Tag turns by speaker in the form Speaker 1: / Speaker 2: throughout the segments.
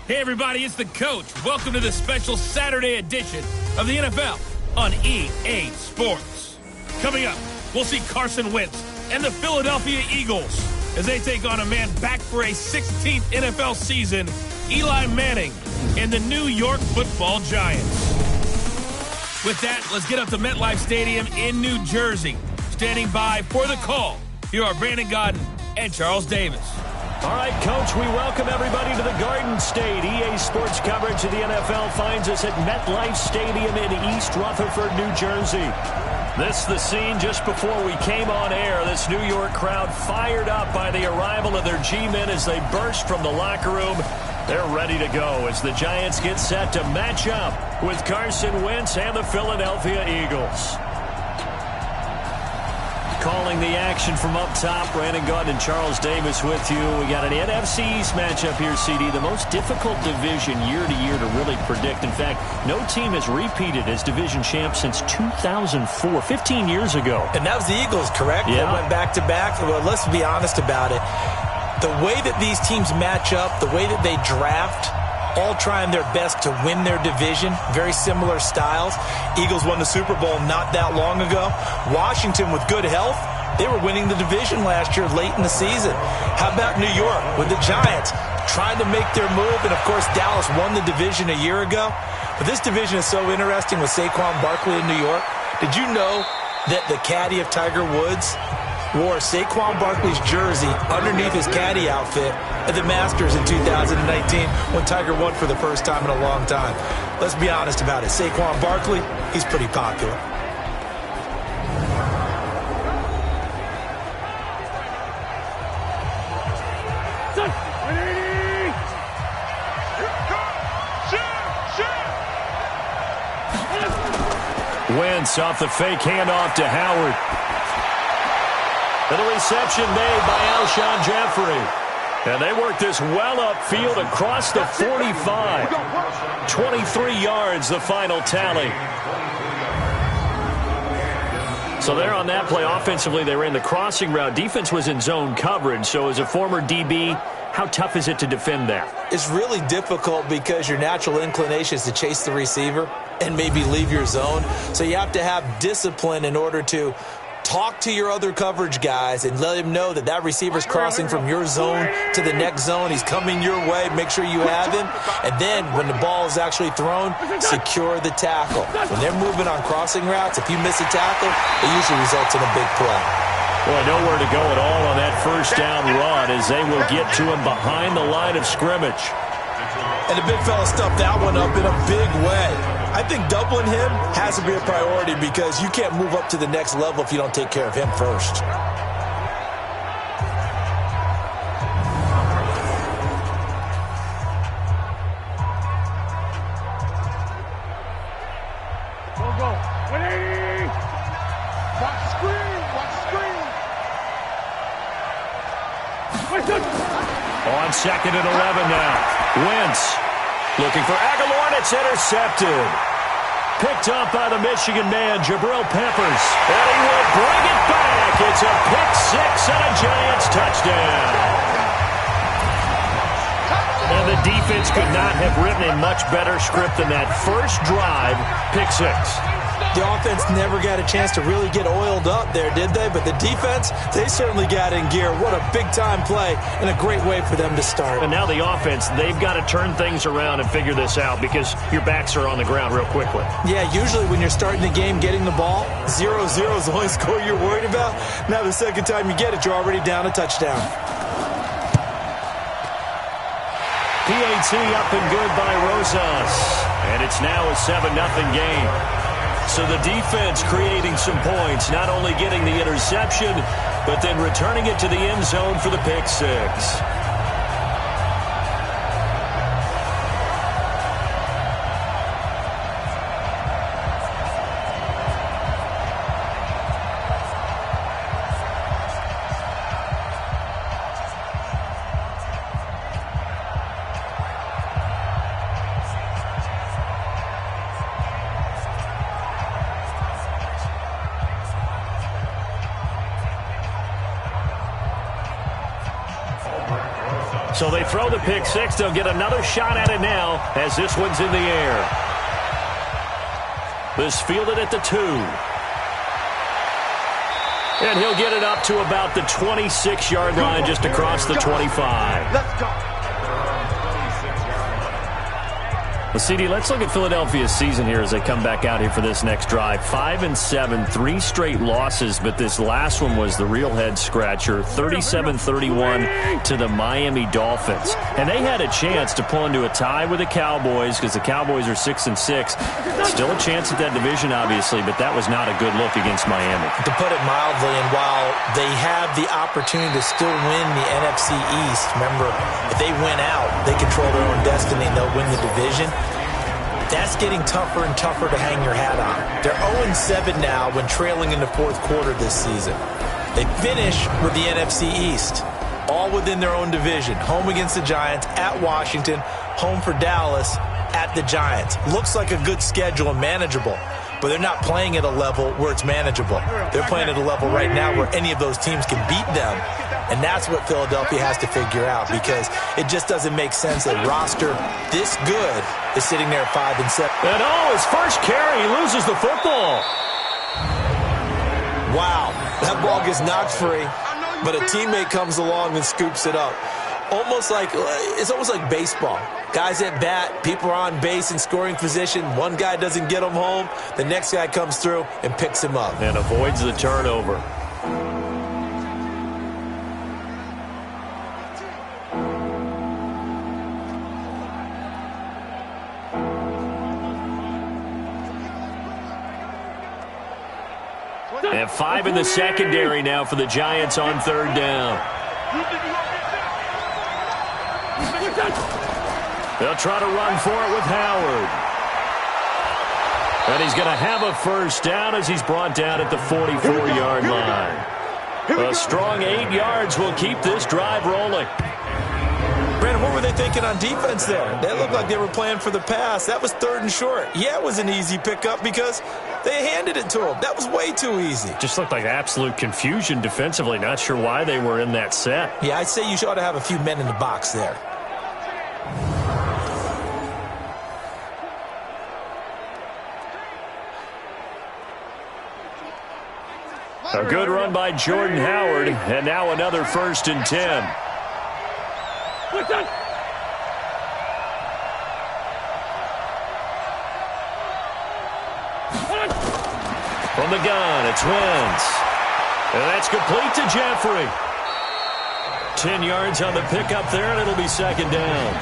Speaker 1: Hey, everybody, it's the coach. Welcome to the special Saturday edition of the NFL on EA Sports. Coming up, we'll see Carson Wentz and the Philadelphia Eagles as they take on a man back for a 16th NFL season, Eli Manning and the New York Football Giants. With that, let's get up to MetLife Stadium in New Jersey. Standing by for the call, here are Brandon Gaudin and Charles Davis.
Speaker 2: All right, Coach, we welcome everybody to the Garden State. EA Sports coverage of the NFL finds us at MetLife Stadium in East Rutherford, New Jersey. This is the scene just before we came on air. This New York crowd fired up by the arrival of their G-men as they burst from the locker room. They're ready to go as the Giants get set to match up with Carson Wentz and the Philadelphia Eagles. Calling the action from up top, Brandon Gaudin and Charles Davis with you. We got an NFC East matchup here, CD. The most difficult division year to year to really predict. In fact, no team has repeated as division champ since 2004, 15 years ago.
Speaker 3: And that was the Eagles, correct?
Speaker 2: Yeah.
Speaker 3: They went back-to-back. Well, let's be honest about it. The way that these teams match up, the way that they draft, all trying their best to win their division, very similar styles. Eagles won the Super Bowl not that long ago. Washington, with good health, they were winning the division last year late in the season. How about New York with the Giants trying to make their move? And, of course, Dallas won the division a year ago. But this division is so interesting with Saquon Barkley in New York. Did you know that the caddy of Tiger Woods wore Saquon Barkley's jersey underneath his caddy outfit at the Masters in 2019 when Tiger won for the first time in a long time? Let's be honest about it. Saquon Barkley, he's pretty popular.
Speaker 2: Wentz off the fake handoff to Howard. And the reception made by Alshon Jeffrey. And they work this well upfield across the 45. 23 yards, the final tally. So there on that play, offensively, they ran the crossing route. Defense was in zone coverage. So as a former DB, how tough is it to defend that?
Speaker 3: It's really difficult because your natural inclination is to chase the receiver and maybe leave your zone. So you have to have discipline in order to talk to your other coverage guys and let him know that that receiver's crossing from your zone to the next zone. He's coming your way. Make sure you have him. And then when the ball is actually thrown, secure the tackle. When they're moving on crossing routes, if you miss a tackle, it usually results in a big play.
Speaker 2: Boy, nowhere to go at all on that first down run as they will get to him behind the line of scrimmage.
Speaker 3: And the big fella stuffed that one up in a big way. I think doubling him has to be a priority because you can't move up to the next level if you don't take care of him first.
Speaker 4: Go. 180. Watch the screen.
Speaker 2: On second and 11 now. Wentz looking for Aguilar, and it's intercepted. Picked up by the Michigan man, Jabril Peppers. And he will bring it back. It's a pick six and a Giants touchdown. And the defense could not have written a much better script than that first drive, pick six.
Speaker 3: The offense never got a chance to really get oiled up there, did they? But the defense, they certainly got in gear. What a big-time play and a great way for them to start.
Speaker 2: And now the offense, they've got to turn things around and figure this out because your backs are on the ground real quickly.
Speaker 3: Yeah, usually when you're starting the game, getting the ball, 0-0 is the only score you're worried about. Now the second time you get it, you're already down a touchdown.
Speaker 2: PAT up and good by Rosas. And it's now a 7-0 game. So the defense creating some points, not only getting the interception, but then returning it to the end zone for the pick six. So they throw the pick six. They'll get another shot at it now as this one's in the air. This fielded at the 2. And he'll get it up to about the 26-yard line, just across the 25.
Speaker 4: Let's go.
Speaker 2: Well, CD, let's look at Philadelphia's season here as they come back out here for this next drive. 5-7, 3 straight losses, but this last one was the real head-scratcher, 37-31 to the Miami Dolphins. And they had a chance to pull into a tie with the Cowboys because the Cowboys are 6-6. Still a chance at that division, obviously, but that was not a good look against Miami.
Speaker 3: To put it mildly, and while they have the opportunity to still win the NFC East, remember, if they win out, they control their own destiny and they'll win the division. That's getting tougher and tougher to hang your hat on. They're 0-7 now when trailing in the fourth quarter this season. They finish with the NFC East, all within their own division. Home against the Giants, at Washington, home for Dallas, at the Giants. Looks like a good schedule and manageable, but they're not playing at a level where it's manageable. They're playing at a level right now where any of those teams can beat them. And that's what Philadelphia has to figure out, because it just doesn't make sense that a roster this good is sitting there at 5-7.
Speaker 2: And his first carry, he loses the football.
Speaker 3: Wow, that ball gets knocked free, but a teammate comes along and scoops it up. It's almost like baseball. Guys at bat, people are on base in scoring position. One guy doesn't get him home. The next guy comes through and picks him up.
Speaker 2: And avoids the turnover. And 5 in the secondary now for the Giants on third down. They'll try to run for it with Howard. And he's going to have a first down as he's brought down at the 44-yard line. A strong 8 yards will keep this drive rolling.
Speaker 3: Brandon, what were they thinking on defense there? They looked like they were playing for the pass. That was 3rd and short. Yeah, it was an easy pickup because they handed it to him. That was way too easy.
Speaker 2: Just looked like absolute confusion defensively. Not sure why they were in that set.
Speaker 3: Yeah, I'd say you ought to have a few men in the box there.
Speaker 2: A good run by Jordan Howard, and now another 1st and 10. From the gun, it's Wentz. And that's complete to Jeffrey. 10 yards on the pickup there, and it'll be 2nd down.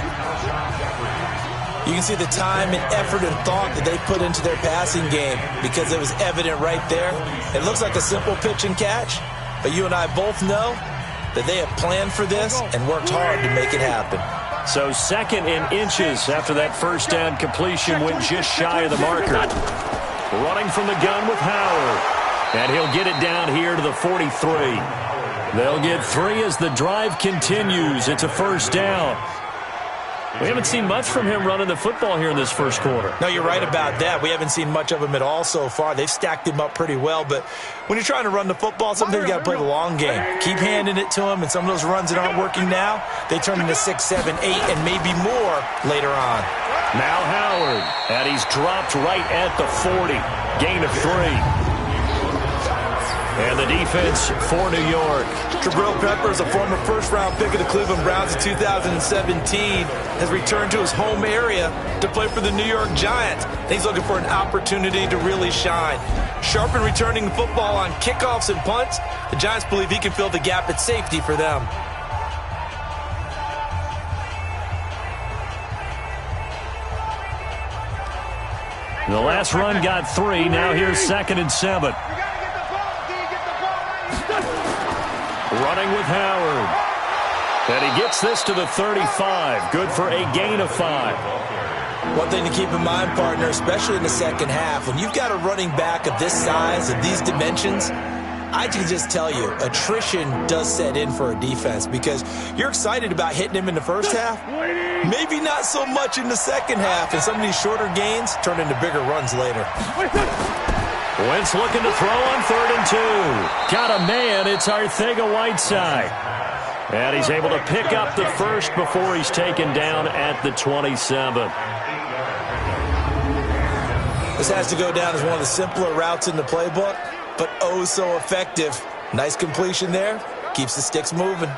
Speaker 3: You can see the time and effort and thought that they put into their passing game because it was evident right there. It looks like a simple pitch and catch, but you and I both know that they have planned for this and worked hard to make it happen.
Speaker 2: So 2nd and inches after that first down completion went just shy of the marker. Running from the gun with Howard. And he'll get it down here to the 43. They'll get 3 as the drive continues. It's a first down. We haven't seen much from him running the football here in this first quarter.
Speaker 3: No, you're right about that. We haven't seen much of him at all so far. They've stacked him up pretty well, but when you're trying to run the football, sometimes you got to play the long game. Keep handing it to him, and some of those runs that aren't working now, they turn into 6, 7, 8, and maybe more later on.
Speaker 2: Now Howard, and he's dropped right at the 40. Gain of 3. And the defense for New York.
Speaker 3: Jabril Peppers, a former first-round pick of the Cleveland Browns in 2017, has returned to his home area to play for the New York Giants. He's looking for an opportunity to really shine. Sharp in returning the football on kickoffs and punts. The Giants believe he can fill the gap at safety for them.
Speaker 2: The last run got 3. Now here's 2nd and 7. Running with Howard. And he gets this to the 35. Good for a gain of 5.
Speaker 3: One thing to keep in mind, partner, especially in the second half, when you've got a running back of this size, of these dimensions, I can just tell you, attrition does set in for a defense because you're excited about hitting him in the first half. Maybe not so much in the second half, and some of these shorter gains turn into bigger runs later.
Speaker 2: Wentz looking to throw on 3rd and 2. Got a man. It's Arcega-Whiteside. And he's able to pick up the first before he's taken down at the 27.
Speaker 3: This has to go down as one of the simpler routes in the playbook, but oh so effective. Nice completion there. Keeps the sticks moving.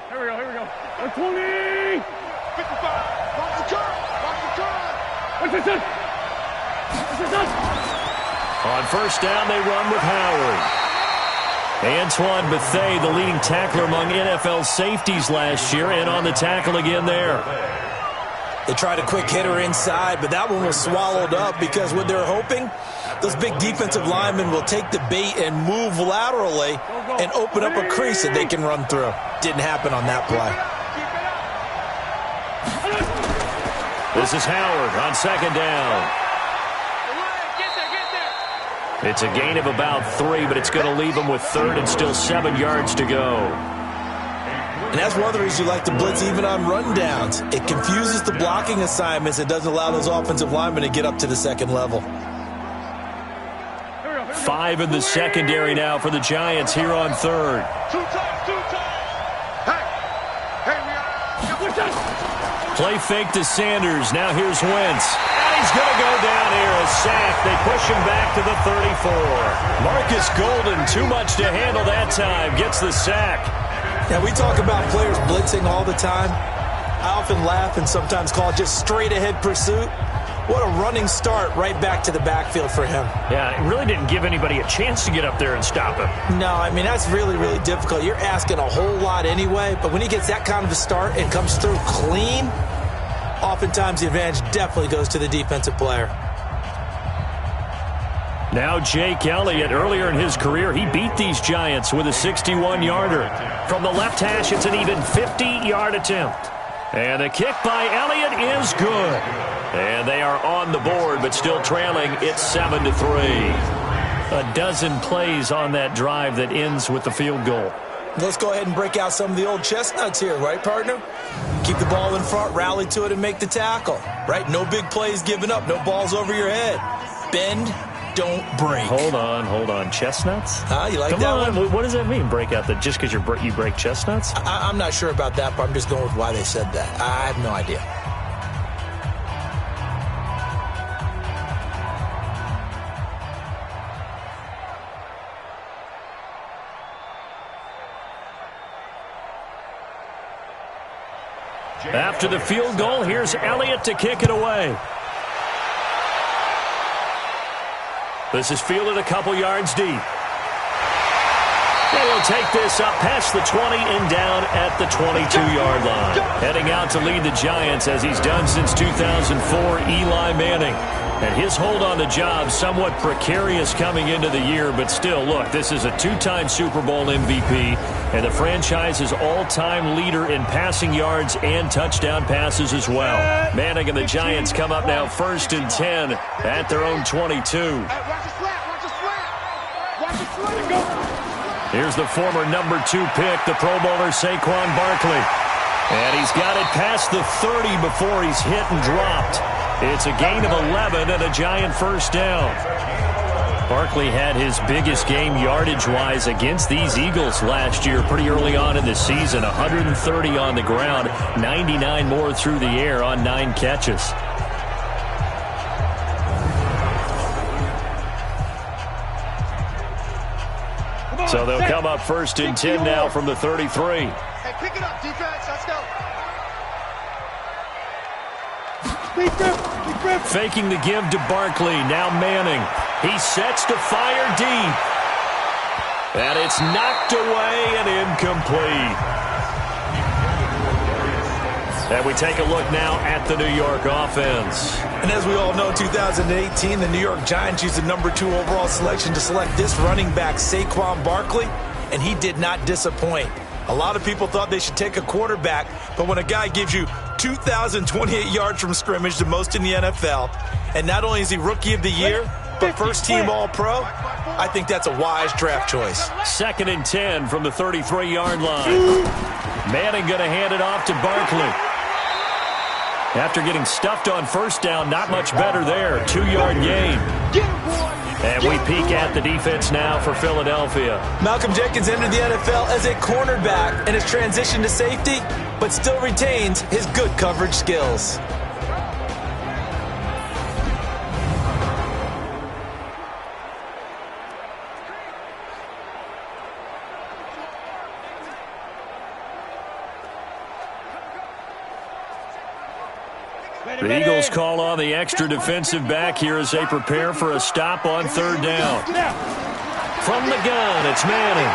Speaker 4: Here we go. 120! 55! Watch the curve! What's this?
Speaker 2: On first down, they run with Howard. Antoine Bethea, the leading tackler among NFL safeties last year, and on the tackle again there.
Speaker 3: They tried a quick hitter inside, but that one was swallowed up because what they're hoping, those big defensive linemen will take the bait and move laterally and open up a crease that they can run through. Didn't happen on that play.
Speaker 2: This is Howard on second down. It's a gain of about 3, but it's going to leave them with third and still 7 yards to go.
Speaker 3: And that's one of the reasons you like to blitz even on rundowns. It confuses the blocking assignments. It doesn't allow those offensive linemen to get up to the second level.
Speaker 2: 5 in the secondary now for the Giants here on third. Play fake to Sanders. Now here's Wentz. And he's going to go down here. A sack. They push him back to the 34. Marcus Golden, too much to handle that time. Gets the sack.
Speaker 3: Now, we talk about players blitzing all the time. I often laugh and sometimes call it just straight-ahead pursuit. What a running start right back to the backfield for him.
Speaker 2: Yeah, it really didn't give anybody a chance to get up there and stop him.
Speaker 3: No, I mean, that's really, really difficult. You're asking a whole lot anyway, but when he gets that kind of a start and comes through clean, oftentimes the advantage definitely goes to the defensive player.
Speaker 2: Now Jake Elliott, earlier in his career, he beat these Giants with a 61-yarder. From the left hash, it's an even 50-yard attempt. And the kick by Elliott is good. And they are on the board, but still trailing. It's 7-3. A dozen plays on that drive that ends with the field goal.
Speaker 3: Let's go ahead and break out some of the old chestnuts here, right, partner? Keep the ball in front, rally to it, and make the tackle, right? No big plays given up, no balls over your head. Bend, don't break.
Speaker 2: Hold on. Chestnuts?
Speaker 3: You like
Speaker 2: Come
Speaker 3: that
Speaker 2: on.
Speaker 3: one?
Speaker 2: What does that mean, break out? Just because you break chestnuts?
Speaker 3: I'm not sure about that, but I'm just going with why they said that. I have no idea.
Speaker 2: After the field goal, here's Elliott to kick it away. This is fielded a couple yards deep. And he'll take this up past the 20 and down at the 22-yard line. Heading out to lead the Giants, as he's done since 2004, Eli Manning. And his hold on the job somewhat precarious coming into the year, but still, look, this is a 2-time Super Bowl MVP and the franchise's all-time leader in passing yards and touchdown passes as well. Manning and the Giants come up now 1st and 10 at their own 22. Here's the former number 2 pick, the Pro Bowler Saquon Barkley. And he's got it past the 30 before he's hit and dropped. It's a gain of 11 and a Giant first down. Barkley had his biggest game yardage-wise against these Eagles last year pretty early on in the season. 130 on the ground, 99 more through the air on 9 catches. So they'll come up 1st and 10 now from the 33.
Speaker 4: Hey, pick it up, defense. Let's go.
Speaker 2: Faking the give to Barkley. Now Manning. He sets to fire deep. And it's knocked away and incomplete. And we take a look now at the New York offense.
Speaker 3: And as we all know, 2018, the New York Giants used the number 2 overall selection to select this running back, Saquon Barkley, and he did not disappoint. A lot of people thought they should take a quarterback, but when a guy gives you 2,028 yards from scrimmage, the most in the NFL, and not only is he Rookie of the Year, but first-team All-Pro, I think that's a wise draft choice.
Speaker 2: 2nd and 10 from the 33-yard line. Manning going to hand it off to Barkley. After getting stuffed on first down, not much better there. 2-yard gain. And we peek at the defense now for Philadelphia.
Speaker 3: Malcolm Jenkins entered the NFL as a cornerback and has transitioned to safety, but still retains his good coverage skills.
Speaker 2: The Eagles call on the extra defensive back here as they prepare for a stop on third down. From the gun, it's Manning.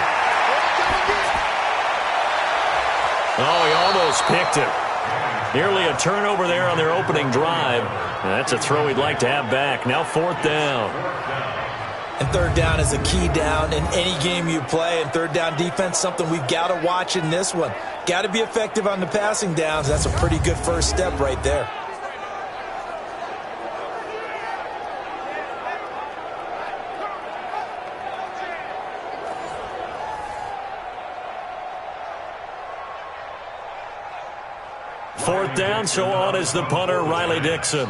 Speaker 2: Oh, he almost picked it. Nearly a turnover there on their opening drive. That's a throw he'd like to have back. Now fourth down.
Speaker 3: And third down is a key down in any game you play. And third down defense, something we've got to watch in this one. Got to be effective on the passing downs. That's a pretty good first step right there.
Speaker 2: Fourth down, so on is the punter, Riley Dixon.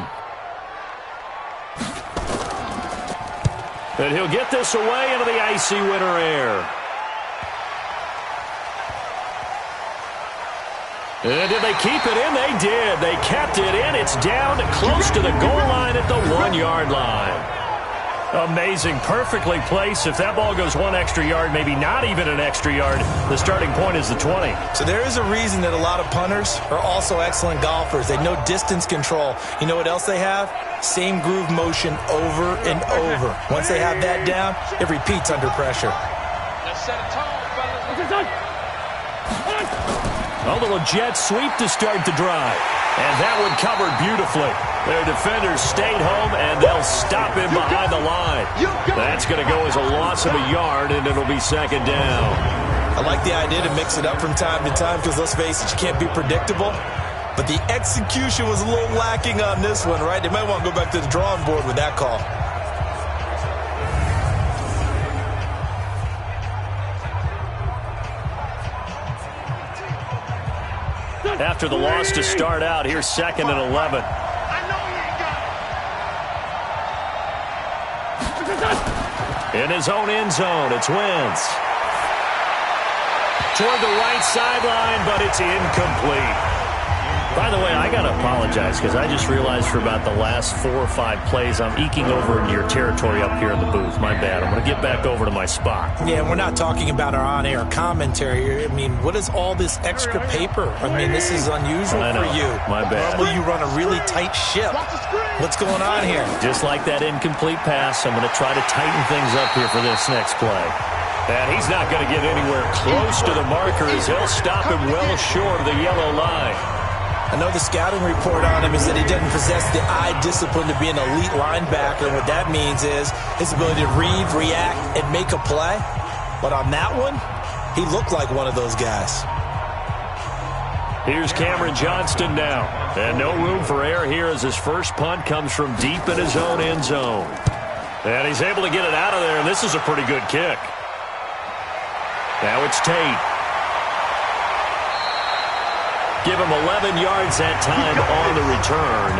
Speaker 2: And he'll get this away into the icy winter air. And did they keep it in? They did. They kept it in. It's down close to the goal line at the 1-yard line. Amazing. Perfectly placed. If that ball goes one extra yard, maybe not even an extra yard, the starting point is the 20.
Speaker 3: So there is a reason that a lot of punters are also excellent golfers. They know distance control. You know what else they have? Same groove motion over and over. Once they have that down, it repeats under pressure.
Speaker 4: Let's set a tone, fellas.
Speaker 2: A little jet sweep to start the drive. And that one covered beautifully. Their defenders stayed home, and they'll stop him behind the line. That's going to go as a loss of a yard, and it'll be second down.
Speaker 3: I like the idea to mix it up from time to time because, let's face it, you can't be predictable. But the execution was a little lacking on this one, right? They might want to go back to the drawing board with that call.
Speaker 2: After the loss to start out, here's second and 11. In his own end zone, it's Wentz. Toward the right sideline, but it's incomplete. By the way, I got to apologize because I just realized for about the last 4 or 5 plays, I'm eking over into your territory up here in the booth. My bad. I'm going to get back over to my spot.
Speaker 3: Yeah, we're not talking about our on-air commentary here. I mean, what is all this extra paper? I mean, this is unusual for you.
Speaker 2: My bad.
Speaker 3: Normally you run a really tight ship. What's going on here?
Speaker 2: Just like that incomplete pass, I'm going to try to tighten things up here for this next play. And he's not going to get anywhere close to the marker as he'll stop him well short of the yellow line.
Speaker 3: I know the scouting report on him is that he doesn't possess the eye discipline to be an elite linebacker. And what that means is his ability to read, react, and make a play. But on that one, he looked like one of those guys.
Speaker 2: Here's Cameron Johnston now. And no room for error here as his first punt comes from deep in his own end zone. And he's able to get it out of there, and this is a pretty good kick. Now it's Tate. Give him 11 yards that time on the return.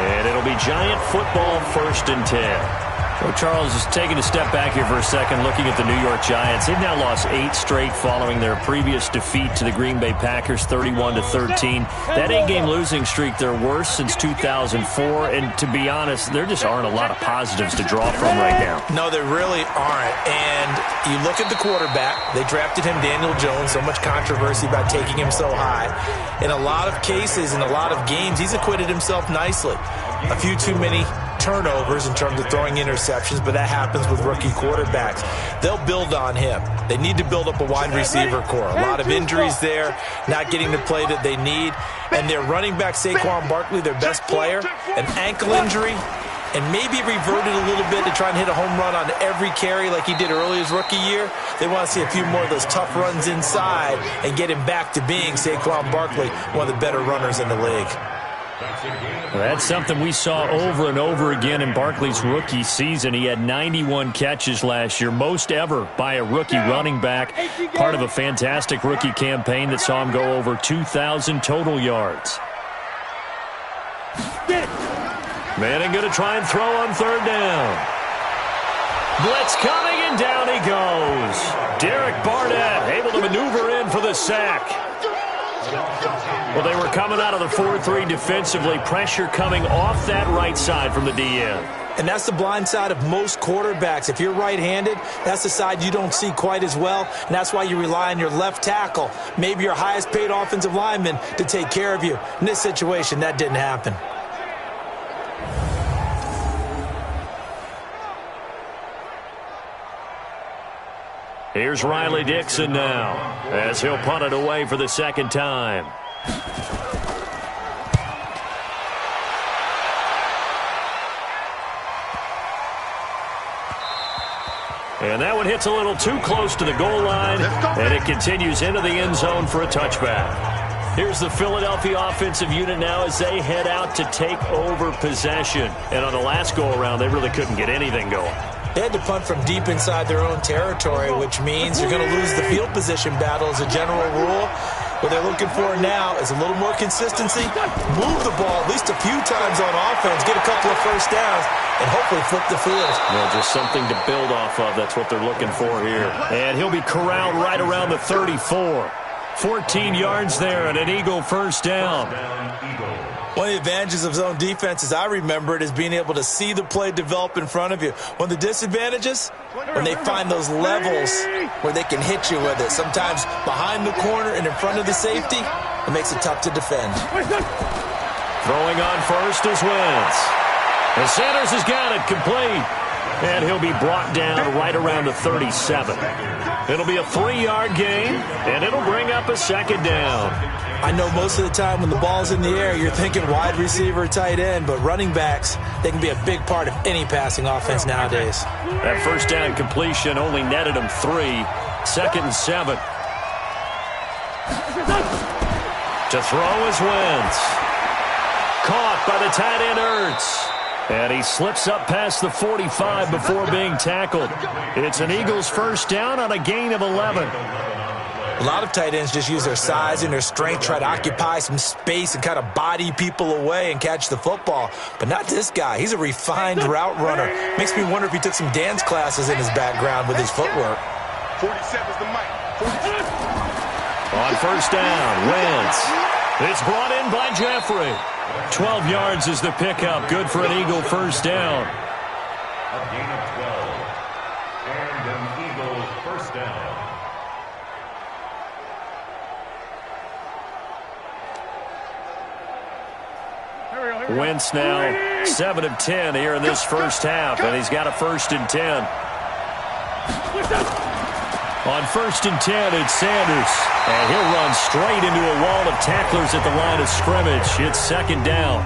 Speaker 2: And it'll be Giant football, 1st and 10. So Charles is taking a step back here for a second, looking at the New York Giants. They've now lost 8 straight following their previous defeat to the Green Bay Packers, 31-13. That 8-game losing streak, their worst since 2004. And to be honest, there just aren't a lot of positives to draw from right now.
Speaker 3: No, there really aren't. And you look at the quarterback. They drafted him, Daniel Jones. So much controversy about taking him so high. In a lot of cases, in a lot of games, he's acquitted himself nicely. A few too many turnovers in terms of throwing interceptions, but that happens with rookie quarterbacks. They'll build on him. They need to build up a wide receiver core. A lot of injuries there, not getting the play that they need. And their running back, Saquon Barkley, their best player, an ankle injury, and maybe reverted a little bit to try and hit a home run on every carry like he did early his rookie year. They want to see a few more of those tough runs inside and get him back to being Saquon Barkley, one of the better runners in the league.
Speaker 2: That's something we saw over and over again in Barkley's rookie season. He had 91 catches last year, most ever by a rookie running back, part of a fantastic rookie campaign that saw him go over 2,000 total yards. Manning going to try and throw on third down. Blitz coming, and down he goes. Derek Barnett able to maneuver in for the sack. Well, they were coming out of the 4-3 defensively. Pressure coming off that right side from the DN.
Speaker 3: And that's the blind side of most quarterbacks. If you're right-handed, that's the side you don't see quite as well, and that's why you rely on your left tackle, maybe your highest-paid offensive lineman, to take care of you. In this situation, that didn't happen.
Speaker 2: Here's Riley Dixon now, as he'll punt it away for the second time. And that one hits a little too close to the goal line, and it continues into the end zone for a touchback. Here's the Philadelphia offensive unit now as they head out to take over possession. And on the last go-around, they really couldn't get anything going.
Speaker 3: They had to punt from deep inside their own territory, which means you're going to lose the field position battle as a general rule. What they're looking for now is a little more consistency, move the ball at least a few times on offense, get a couple of first downs, and hopefully flip the field.
Speaker 2: Well, just something to build off of. That's what they're looking for here. And he'll be corralled right around the 34. 14 yards there and an Eagle first down.
Speaker 3: One of the advantages of zone defense, as I remember it, is being able to see the play develop in front of you. One of the disadvantages, when they find those levels where they can hit you with it. Sometimes behind the corner and in front of the safety, it makes it tough to defend.
Speaker 2: Throwing on first is Wentz. And Sanders has got it complete. And he'll be brought down right around the 37. It'll be a 3-yard gain, and it'll bring up a second down.
Speaker 3: I know most of the time when the ball's in the air, you're thinking wide receiver, tight end, but running backs, they can be a big part of any passing offense nowadays.
Speaker 2: That first down completion only netted him 3. Second and 7. To throw is Wentz. Caught by the tight end Ertz. And he slips up past the 45 before being tackled. It's an Eagles first down on a gain of 11.
Speaker 3: A lot of tight ends just use their size and their strength, try to occupy some space and kind of body people away and catch the football. But not this guy. He's a refined route runner. Makes me wonder if he took some dance classes in his background with his footwork.
Speaker 4: 47's the mic.
Speaker 2: On first down, Wentz. It's brought in by Jeffrey. 12 yards is the pickup. Good for an Eagle first down.
Speaker 5: A gain of 12. And an Eagle first down.
Speaker 2: Wentz now 7 of 10 here in this first half, and he's got a 1st and 10. On 1st and 10, it's Sanders, and he'll run straight into a wall of tacklers at the line of scrimmage. It's second down.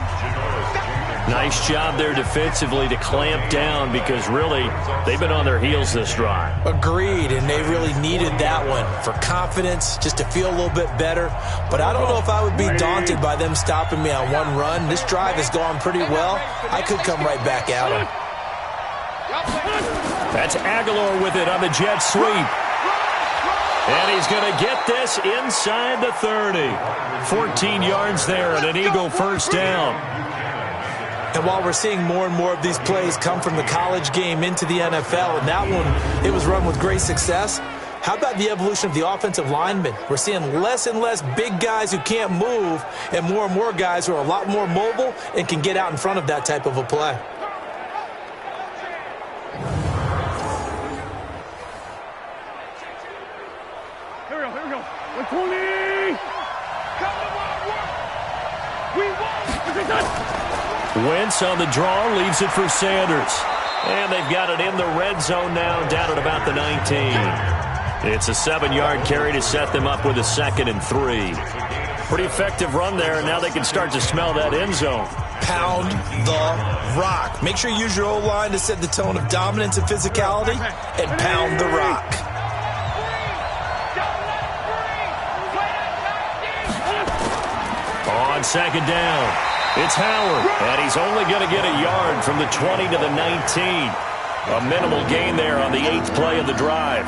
Speaker 2: Nice job there defensively to clamp down because really they've been on their heels this drive.
Speaker 3: Agreed, and they really needed that one for confidence, just to feel a little bit better. But I don't know if I would be daunted by them stopping me on one run. This drive has gone pretty well. I could come right back at them.
Speaker 2: That's Aguilar with it on the jet sweep. And he's going to get this inside the 30. 14 yards there and an Eagle first down.
Speaker 3: And while we're seeing more and more of these plays come from the college game into the NFL, and that one, it was run with great success, how about the evolution of the offensive linemen? We're seeing less and less big guys who can't move and more guys who are a lot more mobile and can get out in front of that type of a play.
Speaker 4: Here we go. 120. We won.
Speaker 2: Wentz on the draw, leaves it for Sanders. And they've got it in the red zone now, down at about the 19. It's a 7-yard carry to set them up with a 2nd and 3. Pretty effective run there, and now they can start to smell that end zone.
Speaker 3: Pound the rock. Make sure you use your O-line to set the tone of dominance and physicality, and pound the rock.
Speaker 2: On second down, it's Howard, and he's only going to get a yard from the 20 to the 19. A minimal gain there on the 8th play of the drive.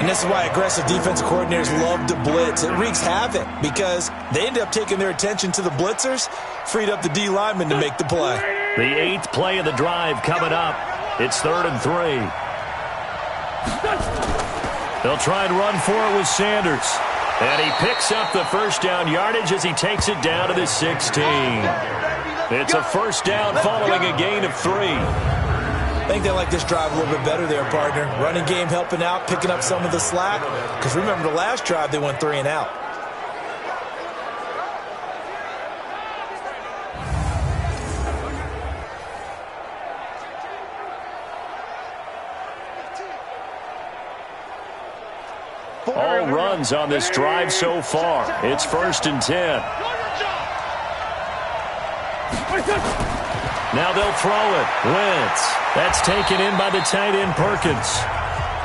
Speaker 3: And this is why aggressive defensive coordinators love to blitz. It wreaks havoc because they end up taking their attention to the blitzers, freed up the D lineman to make the play.
Speaker 2: The 8th play of the drive coming up. It's 3rd and 3. They'll try and run for it with Sanders. And he picks up the first down yardage as he takes it down to the 16. It's a first down following a gain of 3.
Speaker 3: I think they like this drive a little bit better there, partner. Running game helping out, picking up some of the slack. Because remember the last drive, they went 3 and out.
Speaker 2: All runs on this drive so far. It's 1st and 10. Now they'll throw it. Wentz. That's taken in by the tight end Perkins.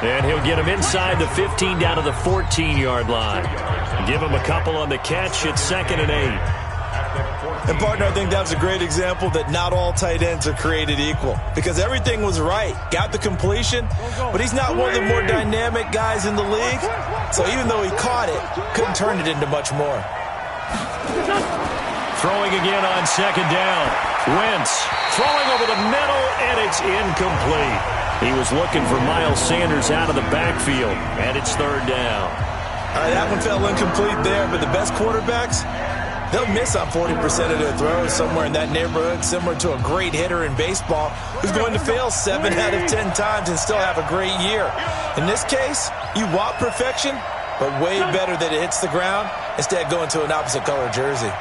Speaker 2: And he'll get him inside the 15 down to the 14-yard line. Give him a couple on the catch. It's 2nd and 8.
Speaker 3: And, partner, I think that was a great example that not all tight ends are created equal. Because everything was right. Got the completion, but he's not one of the more dynamic guys in the league. So even though he caught it, couldn't turn it into much more.
Speaker 2: Throwing again on 2nd down. Wentz throwing over the middle, and it's incomplete. He was looking for Miles Sanders out of the backfield, and it's 3rd down.
Speaker 3: All right, that one fell incomplete there, but the best quarterbacks, they'll miss on 40% of their throws, somewhere in that neighborhood, similar to a great hitter in baseball who's going to fail 7 out of 10 times and still have a great year. In this case, you want perfection, but way better that it hits the ground instead of going to an opposite color jersey.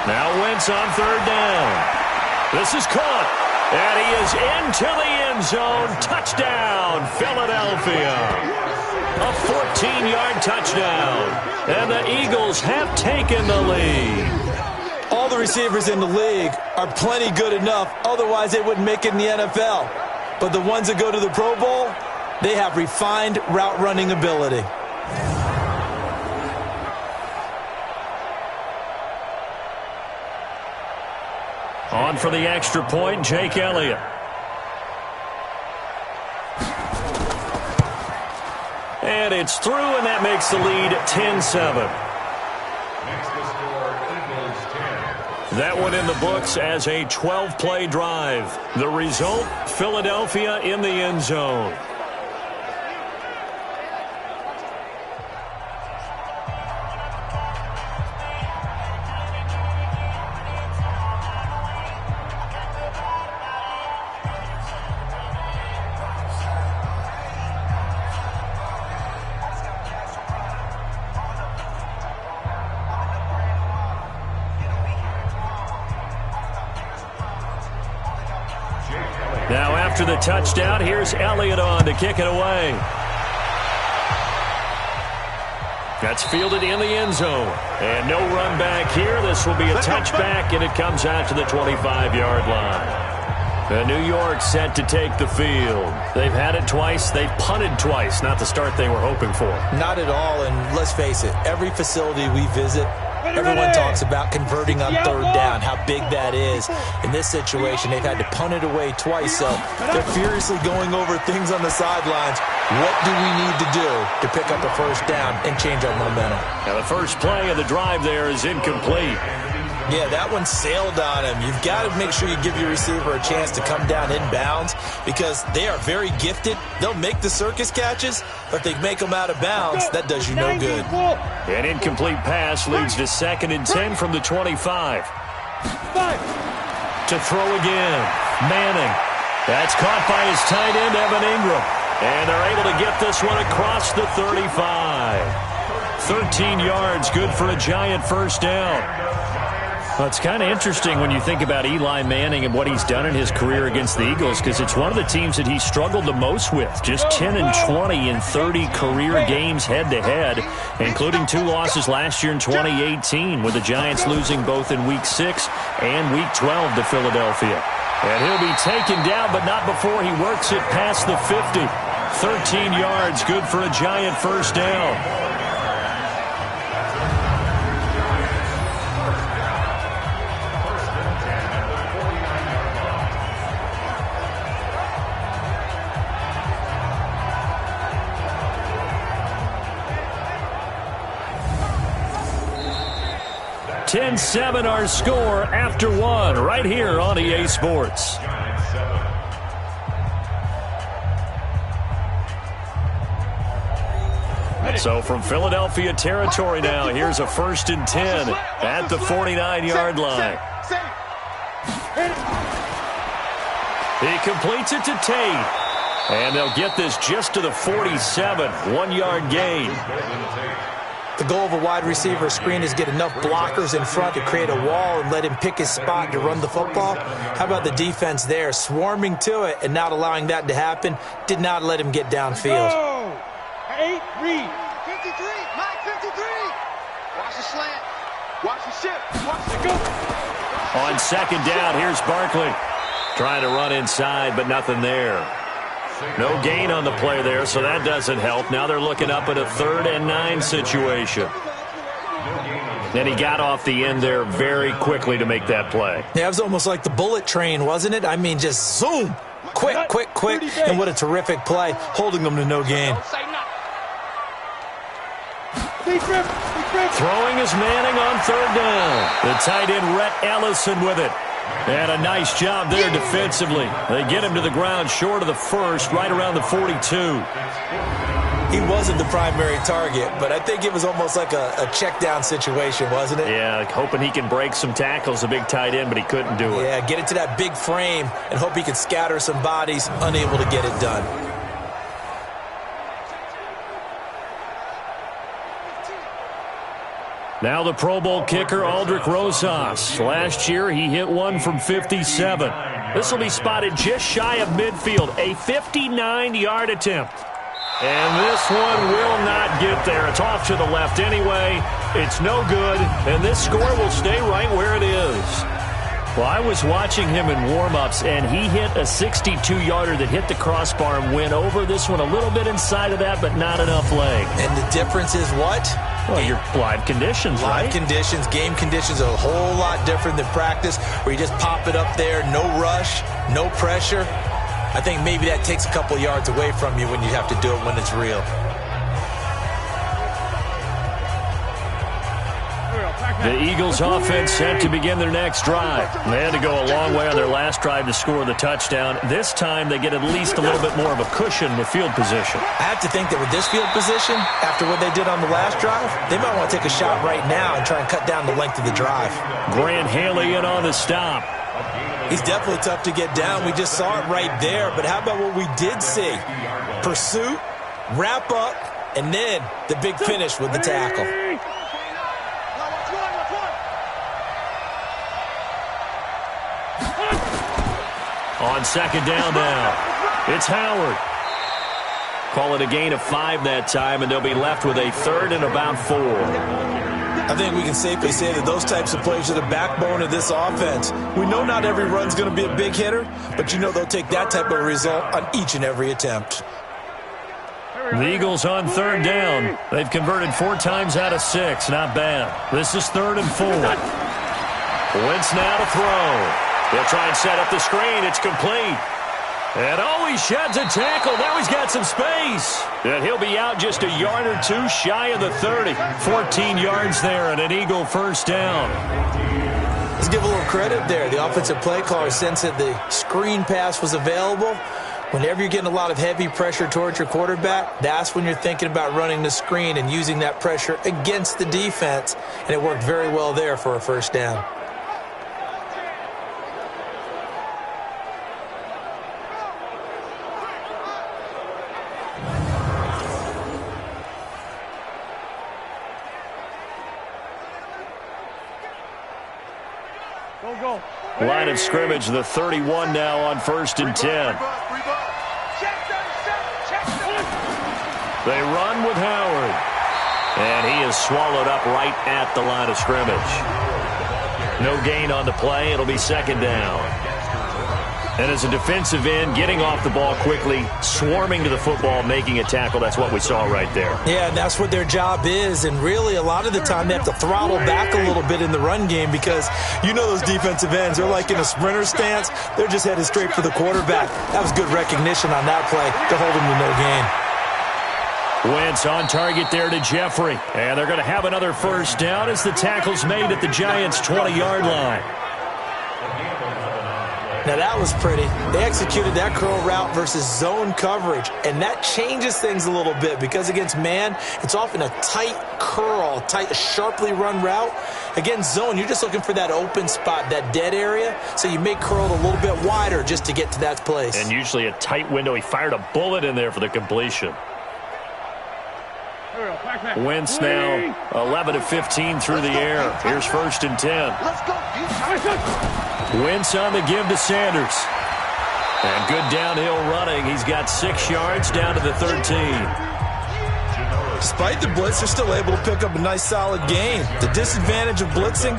Speaker 2: Now Wentz on 3rd down. This is caught, and he is into the end zone. Touchdown, Philadelphia. A 14-yard touchdown, and the Eagles have taken the lead.
Speaker 3: All the receivers in the league are plenty good enough, otherwise they wouldn't make it in the NFL. But the ones that go to the Pro Bowl, they have refined route running ability.
Speaker 2: On for the extra point, Jake Elliott. And it's through, and that makes the lead 10-7. That one in the books as a 12-play drive. The result, Philadelphia in the end zone. Now after the touchdown, here's Elliott on to kick it away. That's fielded in the end zone. And no run back here. This will be a touchback, and it comes out to the 25-yard line. New York set to take the field. They've had it twice. They've punted twice. Not the start they were hoping for.
Speaker 3: Not at all, and let's face it, every facility we visit, everyone talks about converting on 3rd down, how big that is. In this situation, they've had to punt it away twice, so they're furiously going over things on the sidelines. What do we need to do to pick up a first down and change our momentum?
Speaker 2: Now the first play of the drive there is incomplete.
Speaker 3: Yeah, that one sailed on him. You've got to make sure you give your receiver a chance to come down inbounds because they are very gifted. They'll make the circus catches, but they make them out of bounds. That does you no good.
Speaker 2: An incomplete pass leads to 2nd and 10 from the 25. To throw again. Manning. That's caught by his tight end, Evan Ingram. And they're able to get this one across the 35. 13 yards, good for a giant first down. Well, it's kind of interesting when you think about Eli Manning and what he's done in his career against the Eagles because it's one of the teams that he struggled the most with. Just 10-20 in 30 career games head-to-head, including 2 losses last year in 2018 with the Giants losing both in Week 6 and Week 12 to Philadelphia. And he'll be taken down, but not before he works it past the 50. 13 yards, good for a giant first down. 10-7 our score after one right here on EA Sports. So from Philadelphia territory now, here's a 1st and 10 at the 49-yard line. He completes it to Tate. And they'll get this just to the 47, 1-yard gain.
Speaker 3: The goal of a wide receiver screen is get enough blockers in front to create a wall and let him pick his spot to run the football. How about the defense there, swarming to it and not allowing that to happen? Did not let him get downfield.
Speaker 4: 8, read. 53, Mike 53. Watch the slant. Watch the shift. Watch the go.
Speaker 2: On 2nd down, here's Barkley. Trying to run inside, but nothing there. No gain on the play there, so that doesn't help. Now they're looking up at a 3rd and 9 situation. Then he got off the end there very quickly to make that play.
Speaker 3: Yeah, it was almost like the bullet train, wasn't it? I mean, just zoom. Quick. And what a terrific play, holding them to no gain.
Speaker 2: Throwing is Manning on 3rd down. The tight end, Rhett Ellison, with it. And a nice job there defensively. They get him to the ground short of the 1st, right around the 42.
Speaker 3: He wasn't the primary target, but I think it was almost like a check down situation, wasn't it?
Speaker 2: Yeah, hoping he can break some tackles, a big tight end, but he couldn't do it.
Speaker 3: Yeah, get into that big frame and hope he could scatter some bodies, unable to get it done.
Speaker 2: Now the Pro Bowl kicker, Aldrich Rosas. Last year, he hit one from 57. This will be spotted just shy of midfield, a 59-yard attempt. And this one will not get there. It's off to the left anyway. It's no good, and this score will stay right where it is. Well, I was watching him in warm-ups, and he hit a 62-yarder that hit the crossbar and went over. This one a little bit inside of that, but not enough leg.
Speaker 3: And the difference is what?
Speaker 2: Well, your live conditions, right?
Speaker 3: Live conditions, game conditions are a whole lot different than practice, where you just pop it up there, no rush, no pressure. I think maybe that takes a couple yards away from you when you have to do it when it's real.
Speaker 2: The Eagles offense set to begin their next drive. They had to go a long way on their last drive to score the touchdown. This time they get at least a little bit more of a cushion with field position.
Speaker 3: I have to think that with this field position, after what they did on the last drive, they might want to take a shot right now and try and cut down the length of the drive.
Speaker 2: Grant Haley in on the stop.
Speaker 3: He's definitely tough to get down. We just saw it right there. But how about what we did see? Pursuit, wrap up, and then the big finish with the tackle.
Speaker 2: On 2nd down now, it's Howard. Call it a gain of 5 that time, and they'll be left with a 3rd and about 4.
Speaker 3: I think we can safely say that those types of plays are the backbone of this offense. We know not every run's going to be a big hitter, but you know they'll take that type of result on each and every attempt.
Speaker 2: The Eagles on 3rd down. They've converted 4 times out of 6. Not bad. This is 3rd and 4. Wentz now to throw. They'll try and set up the screen. It's complete. And he sheds a tackle. Now he's got some space. And he'll be out just a yard or 2 shy of the 30. 14 yards there and an Eagle 1st down.
Speaker 3: Let's give a little credit there. The offensive play caller sensed that the screen pass was available. Whenever you're getting a lot of heavy pressure towards your quarterback, that's when you're thinking about running the screen and using that pressure against the defense. And it worked very well there for a 1st down.
Speaker 2: Line of scrimmage, the 31 now on 1st and 10. They run with Howard. And he is swallowed up right at the line of scrimmage. No gain on the play. It'll be 2nd down. And as a defensive end, getting off the ball quickly, swarming to the football, making a tackle, that's what we saw right there.
Speaker 3: Yeah, that's what their job is. And really, a lot of the time, they have to throttle back a little bit in the run game because you know those defensive ends, they're like in a sprinter stance. They're just headed straight for the quarterback. That was good recognition on that play to hold him to no gain.
Speaker 2: Wentz on target there to Jeffrey. And they're going to have another first down as the tackle's made at the Giants' 20-yard line.
Speaker 3: Now that was pretty. They executed that curl route versus zone coverage, and that changes things a little bit because against man, it's often a tight curl, tight, sharply run route. Against zone, you're just looking for that open spot, that dead area, so you make curl a little bit wider just to get to that place.
Speaker 2: And usually a tight window. He fired a bullet in there for the completion. Wentz now 11 of 15 through the air. Here's 1st and 10.
Speaker 4: Let's go.
Speaker 2: Wentz on the give to Sanders. And good downhill running. He's got 6 yards down to the 13.
Speaker 3: Despite the blitz, they're still able to pick up a nice solid gain. The disadvantage of blitzing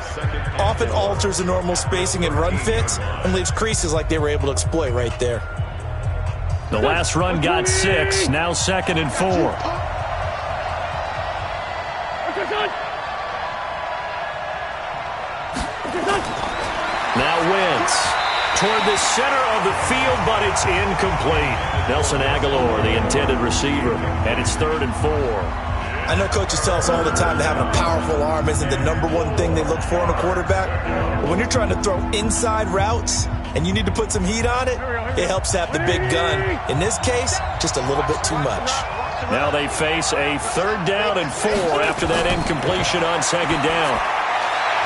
Speaker 3: often alters the normal spacing and run fits and leaves creases like they were able to exploit right there.
Speaker 2: The last run got 6. Now 2nd and 4. Now Wentz toward the center of the field, but it's incomplete. Nelson Aguilar, the intended receiver, and it's 3rd and 4.
Speaker 3: I know coaches tell us all the time that having a powerful arm isn't the #1 thing they look for in a quarterback. But when you're trying to throw inside routes and you need to put some heat on it, it helps to have the big gun. In this case, just a little bit too much.
Speaker 2: Now they face a 3rd down and 4 after that incompletion on 2nd down.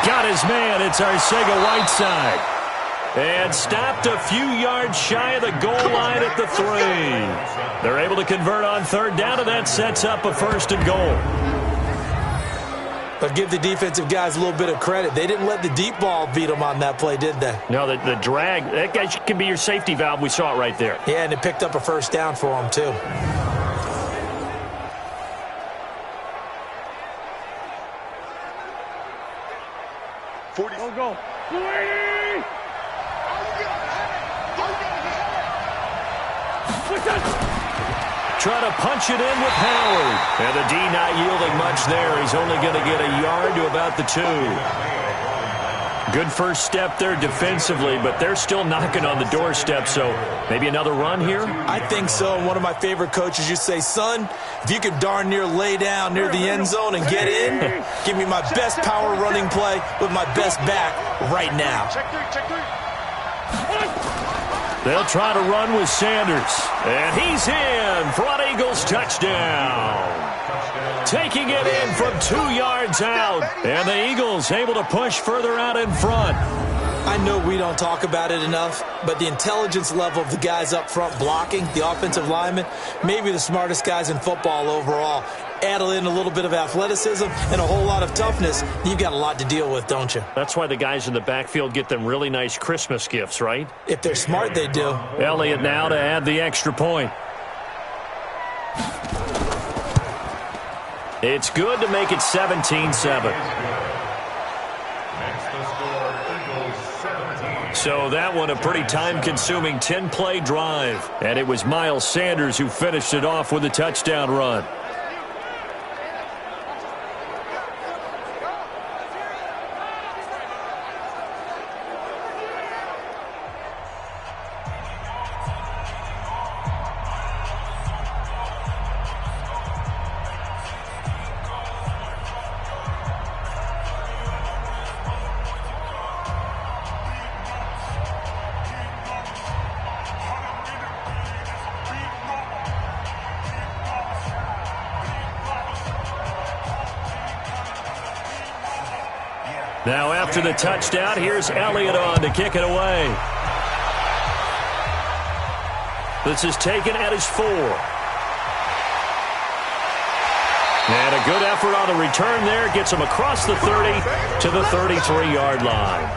Speaker 2: Got his man. It's Arcega-Whiteside. And stopped a few yards shy of the goal line at the 3. They're able to convert on 3rd down, and that sets up a 1st and goal.
Speaker 3: But give the defensive guys a little bit of credit. They didn't let the deep ball beat them on that play, did they?
Speaker 2: No, the drag, that guy can be your safety valve. We saw it right there.
Speaker 3: Yeah, and it picked up a 1st down for them, too.
Speaker 4: Go.
Speaker 2: Try to punch it in with Howard. And the D not yielding much there. He's only going to get a yard to about the 2. Good first step there defensively, but they're still knocking on the doorstep, so maybe another run here?
Speaker 3: I think so. And one of my favorite coaches used to say, son, if you could darn near lay down near the end zone and get in, give me my best power running play with my best back right now.
Speaker 4: Check 3.
Speaker 2: They'll try to run with Sanders. And he's in. Front Eagles touchdown. Taking it in from 2 yards out. And the Eagles able to push further out in front.
Speaker 3: I know we don't talk about it enough, but the intelligence level of the guys up front blocking, the offensive linemen, maybe the smartest guys in football overall. Add in a little bit of athleticism and a whole lot of toughness, you've got a lot to deal with, don't you?
Speaker 2: That's why the guys in the backfield get them really nice Christmas gifts, right?
Speaker 3: If they're smart, they do.
Speaker 2: Elliott now to add the extra point. It's good to make it 17-7. So that one a pretty time-consuming 10-play drive. And it was Miles Sanders who finished it off with a touchdown run. Now after the touchdown, here's Elliott on to kick it away. This is taken at his 4. And a good effort on the return there. Gets him across the 30 to the 33-yard line.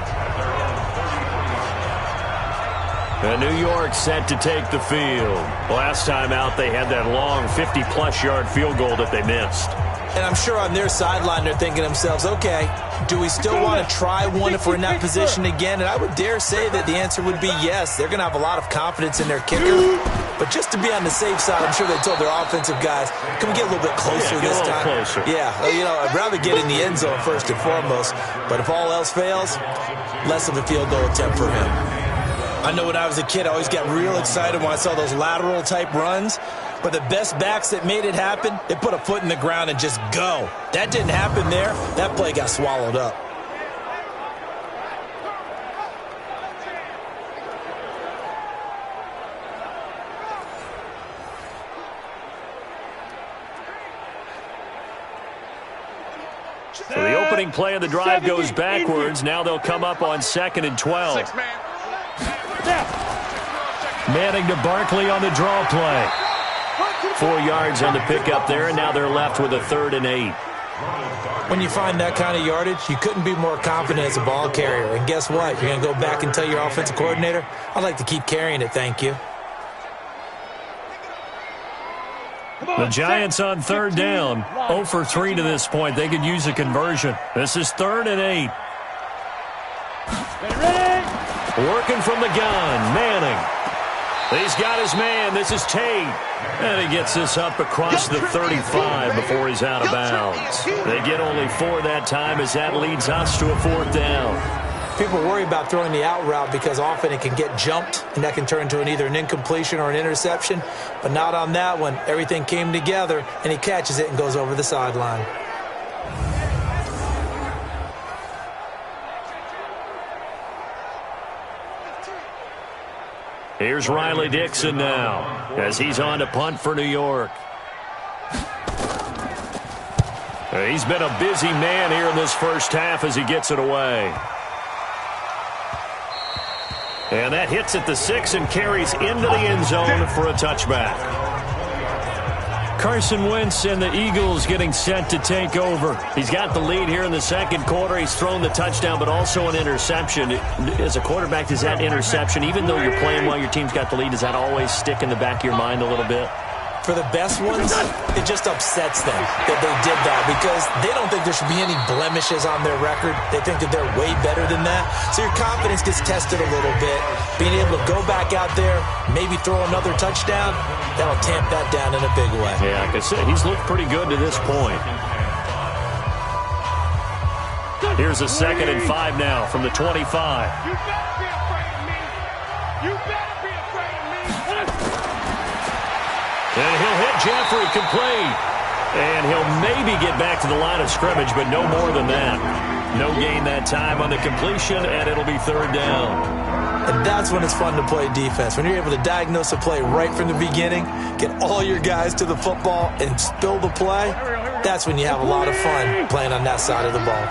Speaker 2: And New York set to take the field. Last time out, they had that long 50-plus yard field goal that they missed.
Speaker 3: And I'm sure on their sideline they're thinking to themselves, okay, do we still want to try one if we're in that position again? And I would dare say that the answer would be yes. They're going to have a lot of confidence in their kicker. But just to be on the safe side, I'm sure they told their offensive guys, can we get a little bit closer this time?
Speaker 2: Closer.
Speaker 3: Yeah, you know, I'd rather get in the end zone first and foremost. But if all else fails, less of a field goal attempt for him. I know when I was a kid, I always got real excited when I saw those lateral type runs. But the best backs that made it happen, they put a foot in the ground and just go. That didn't happen there. That play got swallowed up.
Speaker 2: So the opening play of the drive goes backwards. Now they'll come up on 2nd and 12. Manning to Barkley on the draw play. 4 yards on the pickup there, and now they're left with a 3rd and 8.
Speaker 3: When you find that kind of yardage, you couldn't be more confident as a ball carrier. And guess what? You're going to go back and tell your offensive coordinator, I'd like to keep carrying it, thank you.
Speaker 2: The Giants on 3rd down, 0 for 3 to this point. They could use a conversion. This is 3rd and 8. Working from the gun, Manning. He's got his man. This is Tate. And he gets this up across the 35 before he's out of bounds. They get only 4 that time as that leads us to a 4th down.
Speaker 3: People worry about throwing the out route because often it can get jumped, and that can turn into either an incompletion or an interception. But not on that one. Everything came together, and he catches it and goes over the sideline.
Speaker 2: Here's Riley Dixon now as he's on to punt for New York. He's been a busy man here in this first half as he gets it away. And that hits at the 6 and carries into the end zone for a touchback. Carson Wentz and the Eagles getting set to take over. He's got the lead here in the second quarter. He's thrown the touchdown, but also an interception. As a quarterback, does that interception, even though you're playing while your team's got the lead, does that always stick in the back of your mind a little bit?
Speaker 3: For the best ones, it just upsets them that they did that because they don't think there should be any blemishes on their record. They think that they're way better than that. So your confidence gets tested a little bit. Being able to go back out there, maybe throw another touchdown, that'll tamp that down in a big way.
Speaker 2: Yeah, like I said, he's looked pretty good to this point. Here's a 2nd and 5 now from the 25.
Speaker 4: You better be afraid of me. You better be afraid of me.
Speaker 2: And he'll hit Jeffrey complete. And he'll maybe get back to the line of scrimmage, but no more than that. No gain that time on the completion, and it'll be 3rd down.
Speaker 3: And that's when it's fun to play defense. When you're able to diagnose a play right from the beginning, get all your guys to the football, and spill the play, that's when you have a lot of fun playing on that side of the ball.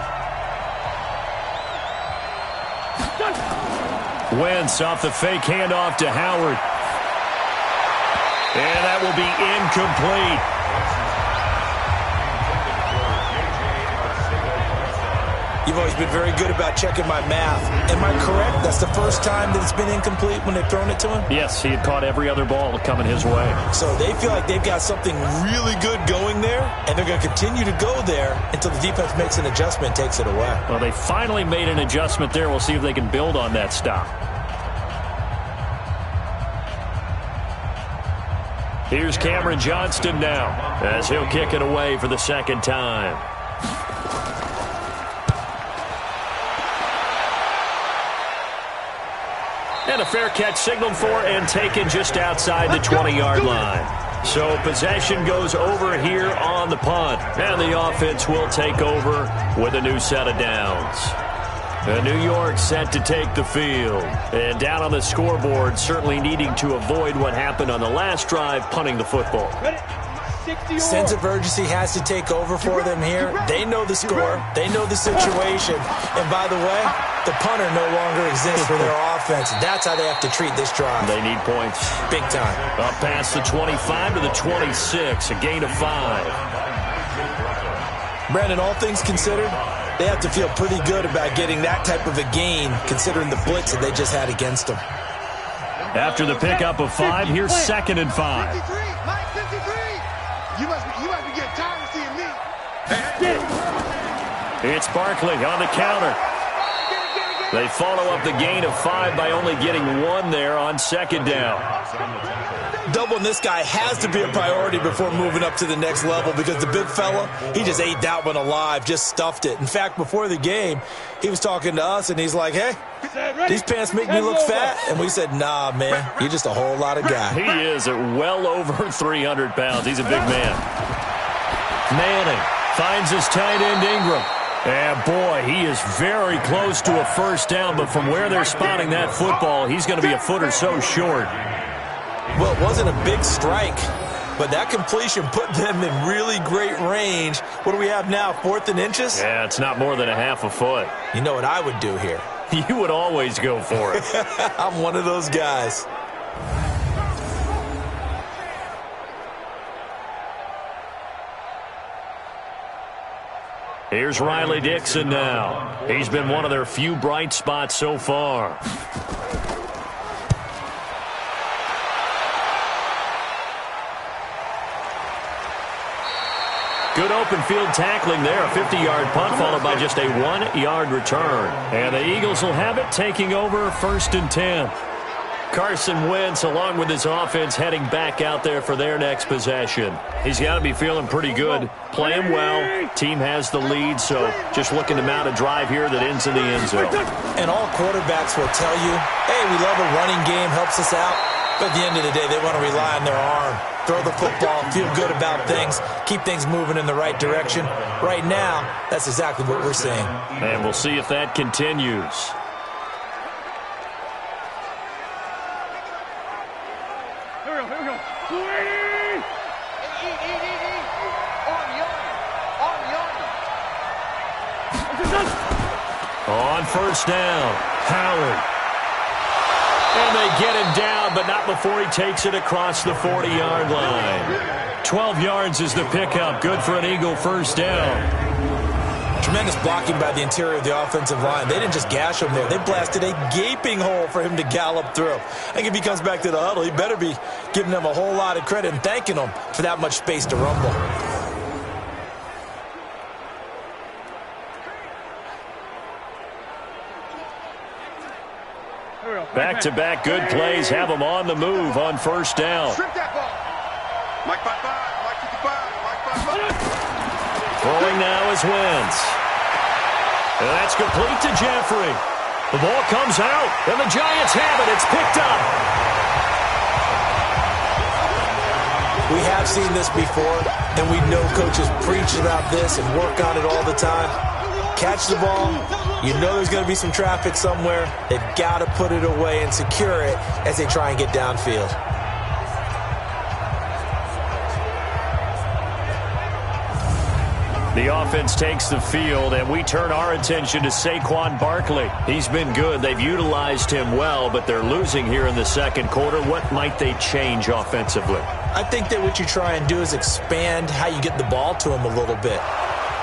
Speaker 2: Wentz off the fake handoff to Howard. And that will be incomplete.
Speaker 3: You've always been very good about checking my math. Am I correct? That's the first time that it's been incomplete when they've thrown it to him?
Speaker 2: Yes, he had caught every other ball coming his way.
Speaker 3: So they feel like they've got something really good going there, and they're going to continue to go there until the defense makes an adjustment and takes it away.
Speaker 2: Well, they finally made an adjustment there. We'll see if they can build on that stop. Here's Cameron Johnston now as he'll kick it away for the 2nd time. And a fair catch signaled for and taken just outside the 20-yard line. So possession goes over here on the punt. And the offense will take over with a new set of downs. New York set to take the field. And down on the scoreboard, certainly needing to avoid what happened on the last drive, punting the football.
Speaker 3: Sense of urgency has to take over for them here. They know the score. They know the situation. And by the way, the punter no longer exists for their offense. That's how they have to treat this drive.
Speaker 2: They need points.
Speaker 3: Big time.
Speaker 2: Up past the 25 to the 26, a gain of 5.
Speaker 3: Brandon, all things considered, they have to feel pretty good about getting that type of a gain considering the blitz that they just had against them.
Speaker 2: After the pickup of 5, here's 2nd and 5.
Speaker 4: 53, Mike 53. You must be getting tired of seeing me.
Speaker 2: It's Barkley on the counter. They follow up the gain of 5 by only getting 1 there on second down.
Speaker 3: Doubling this guy has to be a priority before moving up to the next level because the big fella, he just ate that one alive, just stuffed it. In fact, before the game, he was talking to us, and he's like, hey, these pants make me look fat. And we said, nah, man, you're just a whole lot of guy.
Speaker 2: He is at well over 300 pounds. He's a big man. Manning finds his tight end Ingram. And, boy, he is very close to a first down, but from where they're spotting that football, he's going to be a foot or so short.
Speaker 3: Well, it wasn't a big strike, but that completion put them in really great range. What do we have now, 4th and inches?
Speaker 2: Yeah, it's not more than a half a foot.
Speaker 3: You know what I would do here?
Speaker 2: You would always go for it.
Speaker 3: I'm one of those guys.
Speaker 2: Here's Riley Dixon now. He's been one of their few bright spots so far. Good open field tackling there. A 50-yard punt followed by just a 1-yard return. And the Eagles will have it, taking over 1st and 10. Carson Wentz, along with his offense, heading back out there for their next possession. He's got to be feeling pretty good. Playing well. Team has the lead, so just looking to mount a drive here that ends in the end zone.
Speaker 3: And all quarterbacks will tell you, hey, we love a running game, helps us out. But at the end of the day, they want to rely on their arm. Throw the football, feel good about things, keep things moving in the right direction. Right now, that's exactly what we're seeing.
Speaker 2: And we'll see if that continues.
Speaker 4: Here we go. 280!
Speaker 2: On first down, Howard. And they get him down, but not before he takes it across the 40-yard line. 12 yards is the pickup. Good for an Eagle first down.
Speaker 3: Tremendous blocking by the interior of the offensive line. They didn't just gash him there. They blasted a gaping hole for him to gallop through. I think if he comes back to the huddle, he better be giving them a whole lot of credit and thanking them for that much space to rumble.
Speaker 2: Back-to-back good plays have them on the move on first down.
Speaker 4: Strip that ball. Mike 55, Mike 55, Mike 55.
Speaker 2: Throwing now is Wentz. And that's complete to Jeffrey. The ball comes out, and the Giants have it. It's picked up.
Speaker 3: We have seen this before, and we know coaches preach about this and work on it all the time. Catch the ball. You know there's going to be some traffic somewhere. They've got to put it away and secure it as they try and get downfield.
Speaker 2: The offense takes the field, and we turn our attention to Saquon Barkley. He's been good. They've utilized him well, but they're losing here in the second quarter. What might they change offensively?
Speaker 3: I think that what you try and do is expand how you get the ball to him a little bit.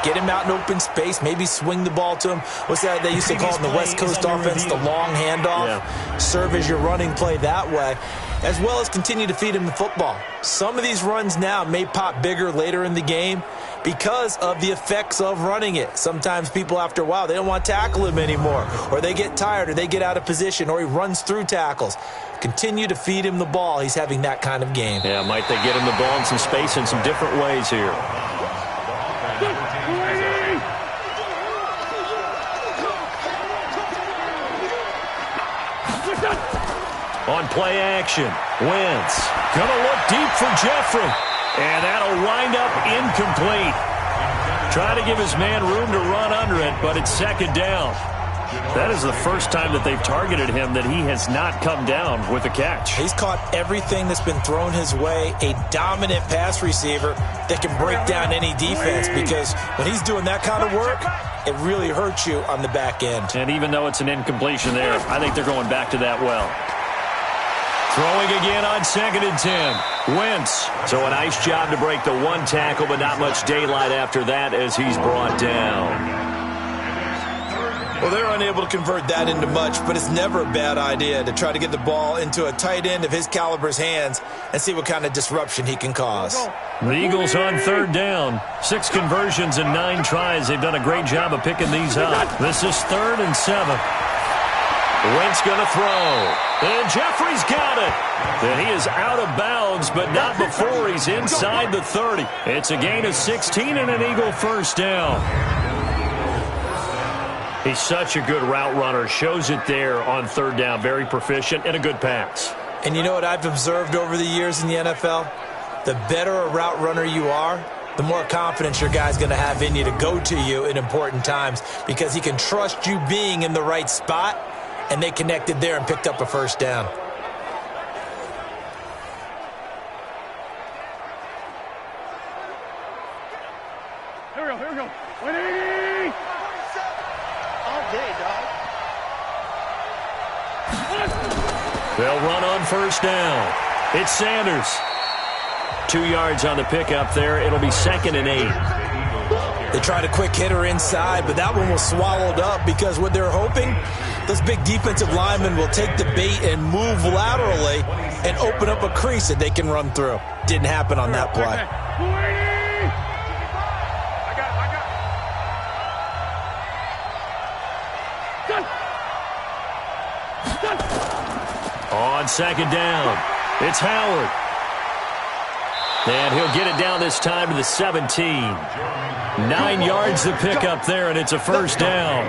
Speaker 3: Get him out in open space, maybe swing the ball to him. What's that they used to call in the West Coast offense, the long handoff? Yeah. Serve as your running play that way, as well as continue to feed him the football. Some of these runs now may pop bigger later in the game because of the effects of running it. Sometimes people, after a while, they don't want to tackle him anymore, or they get tired, or they get out of position, or he runs through tackles. Continue to feed him the ball. He's having that kind of game.
Speaker 2: Yeah, might they get him the ball in some space in some different ways here. On play action, Wentz gonna look deep for Jeffrey, and that'll wind up incomplete. Trying to give his man room to run under it, but it's second down. That is the first time that they've targeted him that he has not come down with a catch.
Speaker 3: He's caught everything that's been thrown his way, a dominant pass receiver that can break down any defense, because when he's doing that kind of work, it really hurts you on the back end.
Speaker 2: And even though it's an incompletion there, I think they're going back to that well. Throwing again on 2nd and 10. Wentz. So a nice job to break the one tackle, but not much daylight after that as he's brought down.
Speaker 3: Well, they're unable to convert that into much, but it's never a bad idea to try to get the ball into a tight end of his caliber's hands and see what kind of disruption he can cause.
Speaker 2: The Eagles on 3rd down. 6 conversions and 9 tries. They've done a great job of picking these up. This is 3rd and 7. Wentz going to throw. And Jeffrey's got it. And he is out of bounds, but not before he's inside the 30. It's a gain of 16 and an Eagle first down. He's such a good route runner. Shows it there on third down. Very proficient and a good pass.
Speaker 3: And you know what I've observed over the years in the NFL? The better a route runner you are, the more confidence your guy's going to have in you to go to you in important times because he can trust you being in the right spot, and they connected there and picked up a first down.
Speaker 4: Here we go. 180! All day, dog.
Speaker 2: They'll run on first down. It's Sanders. 2 yards on the pickup there. It'll be 2nd and 8.
Speaker 3: They tried a quick hitter inside, but that one was swallowed up because what they're hoping, those big defensive linemen will take the bait and move laterally and open up a crease that they can run through. Didn't happen on that play.
Speaker 2: On second down, it's Howard. And he'll get it down this time to the 17. 9 yards to pick up there, and it's a first down.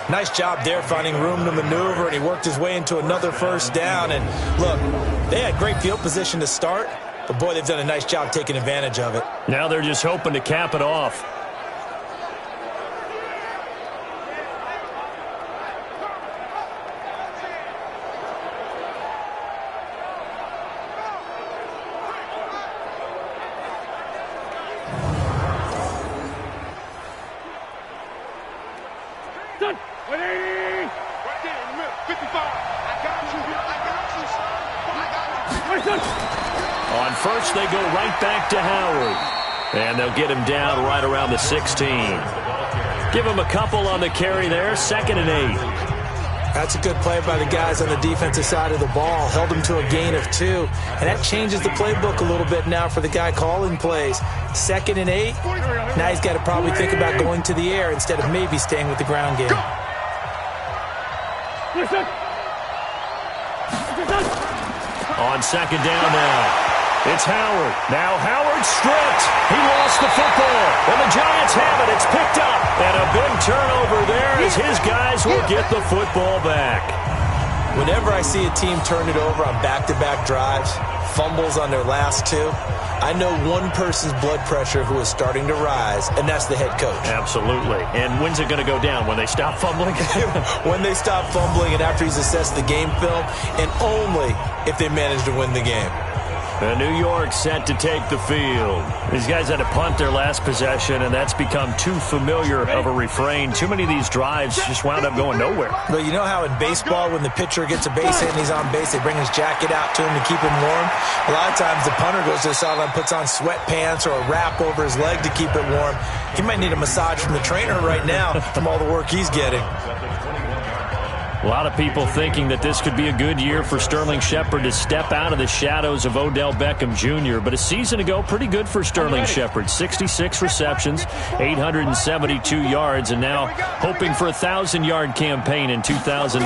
Speaker 3: Nice job there finding room to maneuver, and he worked his way into another first down. And look, they had great field position to start, but boy, they've done a nice job taking advantage of it.
Speaker 2: Now they're just hoping to cap it off. On first, they go right back to Howard. And they'll get him down right around the 16. Give him a couple on the carry there. 2nd and 8.
Speaker 3: That's a good play by the guys on the defensive side of the ball. Held him to a gain of 2. And that changes the playbook a little bit now for the guy calling plays. 2nd and 8. Now he's got to probably think about going to the air instead of maybe staying with the ground game.
Speaker 2: On second down now. It's Howard. Now Howard stripped. He lost the football. And the Giants have it. It's picked up. And a big turnover there as his guys will get the football back.
Speaker 3: Whenever I see a team turn it over on back-to-back drives, fumbles on their last 2, I know one person's blood pressure who is starting to rise, and that's the head coach.
Speaker 2: Absolutely. And when's it going to go down? When they stop fumbling?
Speaker 3: When they stop fumbling and after he's assessed the game film, and only if they manage to win the game.
Speaker 2: New York set to take the field. These guys had to punt their last possession, and that's become too familiar of a refrain. Too many of these drives just wound up going nowhere.
Speaker 3: But you know how in baseball, when the pitcher gets a base hit and he's on base, they bring his jacket out to him to keep him warm? A lot of times the punter goes to the sideline, puts on sweatpants or a wrap over his leg to keep it warm. He might need a massage from the trainer right now from all the work he's getting.
Speaker 2: A lot of people thinking that this could be a good year for Sterling Shepard to step out of the shadows of Odell Beckham Jr. But a season ago, pretty good for Sterling Shepard. 66 receptions, 872 yards, and now hoping for a 1,000-yard campaign in 2019.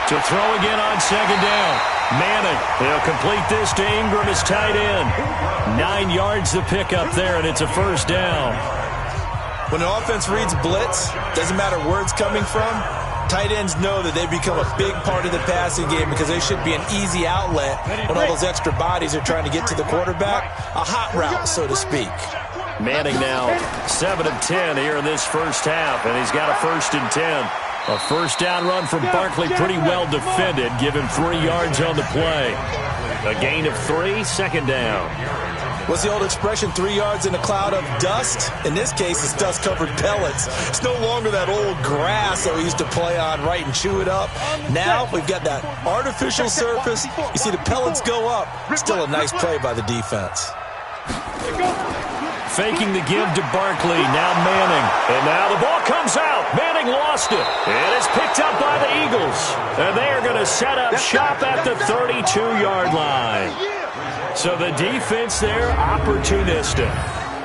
Speaker 2: To throw again on second down. Manning, he'll complete this to Ingram as tight end. 9 yards to pick up there, and it's a first down.
Speaker 3: When an offense reads blitz, doesn't matter where it's coming from, tight ends know that they become a big part of the passing game because they should be an easy outlet when all those extra bodies are trying to get to the quarterback. A hot route, so to speak.
Speaker 2: Manning now 7 of 10 here in this first half, and he's got a 1st and 10. A first down run from Barkley, pretty well defended. Give him 3 yards on the play. A gain of 3, 2nd down.
Speaker 3: What's the old expression, 3 yards in a cloud of dust? In this case, it's dust-covered pellets. It's no longer that old grass that we used to play on, right, and chew it up. Now we've got that artificial surface. You see the pellets go up. Still a nice play by the defense.
Speaker 2: Faking the give to Barkley. Now Manning. And now the ball comes out. Manning lost it. And it's picked up by the Eagles. And they are going to set up shop at the 32-yard line. So the defense there, opportunistic.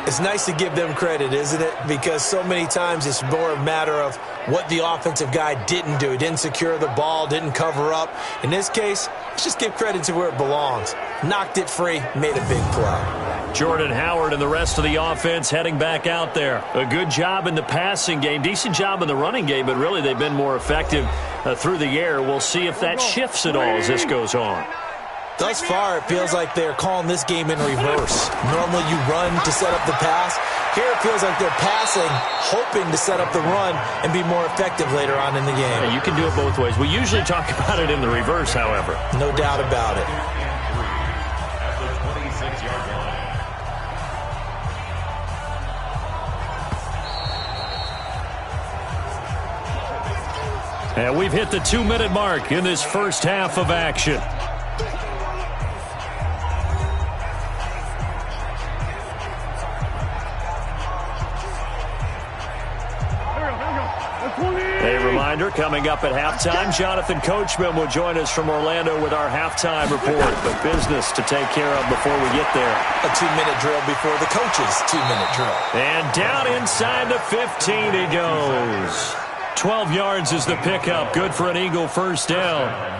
Speaker 3: It's nice to give them credit, isn't it? Because so many times it's more a matter of what the offensive guy didn't do. He didn't secure the ball, didn't cover up. In this case, let's just give credit to where it belongs. Knocked it free, made a big play.
Speaker 2: Jordan Howard and the rest of the offense heading back out there. A good job in the passing game, decent job in the running game, but really they've been more effective through the air. We'll see if that shifts at all as this goes on.
Speaker 3: Thus far, it feels like they're calling this game in reverse. Normally you run to set up the pass. Here it feels like they're passing, hoping to set up the run and be more effective later on in the game.
Speaker 2: Yeah, you can do it both ways. We usually talk about it in the reverse, however.
Speaker 3: No doubt about it.
Speaker 5: At the 26-yard line.
Speaker 2: And we've hit the 2-minute mark in this first half of action. A reminder, coming up at halftime, Jonathan Coachman will join us from Orlando with our halftime report. But business to take care of before we get there.
Speaker 3: A 2-minute drill before the coach's 2-minute drill.
Speaker 2: And down inside the 15 he goes. 12 yards is the pickup. Good for an Eagle first down.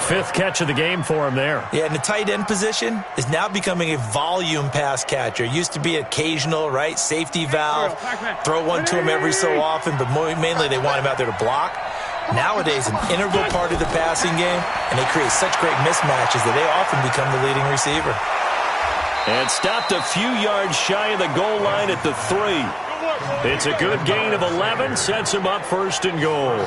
Speaker 2: Fifth catch of the game for him there.
Speaker 3: Yeah, and the tight end position is now becoming a volume pass catcher. Used to be occasional, right? Safety valve. Throw one to him every so often, but mainly they want him out there to block. Nowadays, an integral part of the passing game, and they create such great mismatches that they often become the leading receiver.
Speaker 2: And stopped a few yards shy of the goal line at the 3. It's a good gain of 11, sets him up first and goal.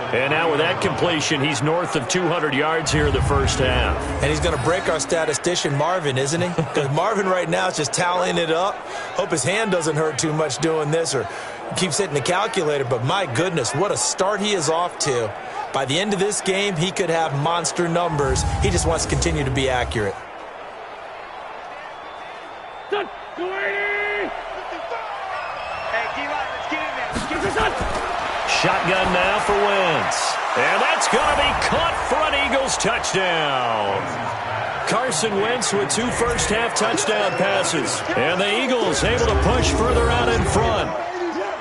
Speaker 2: And now with that completion, he's north of 200 yards here in the first half.
Speaker 3: And he's going to break our statistician, Marvin, isn't he? Because Marvin right now is just tallying it up. Hope his hand doesn't hurt too much doing this or keeps hitting the calculator. But my goodness, what a start he is off to. By the end of this game, he could have monster numbers. He just wants to continue to be accurate.
Speaker 2: Shotgun now for Wentz. And that's going to be caught for an Eagles touchdown. Carson Wentz with 2 first-half touchdown passes. And the Eagles able to push further out in front.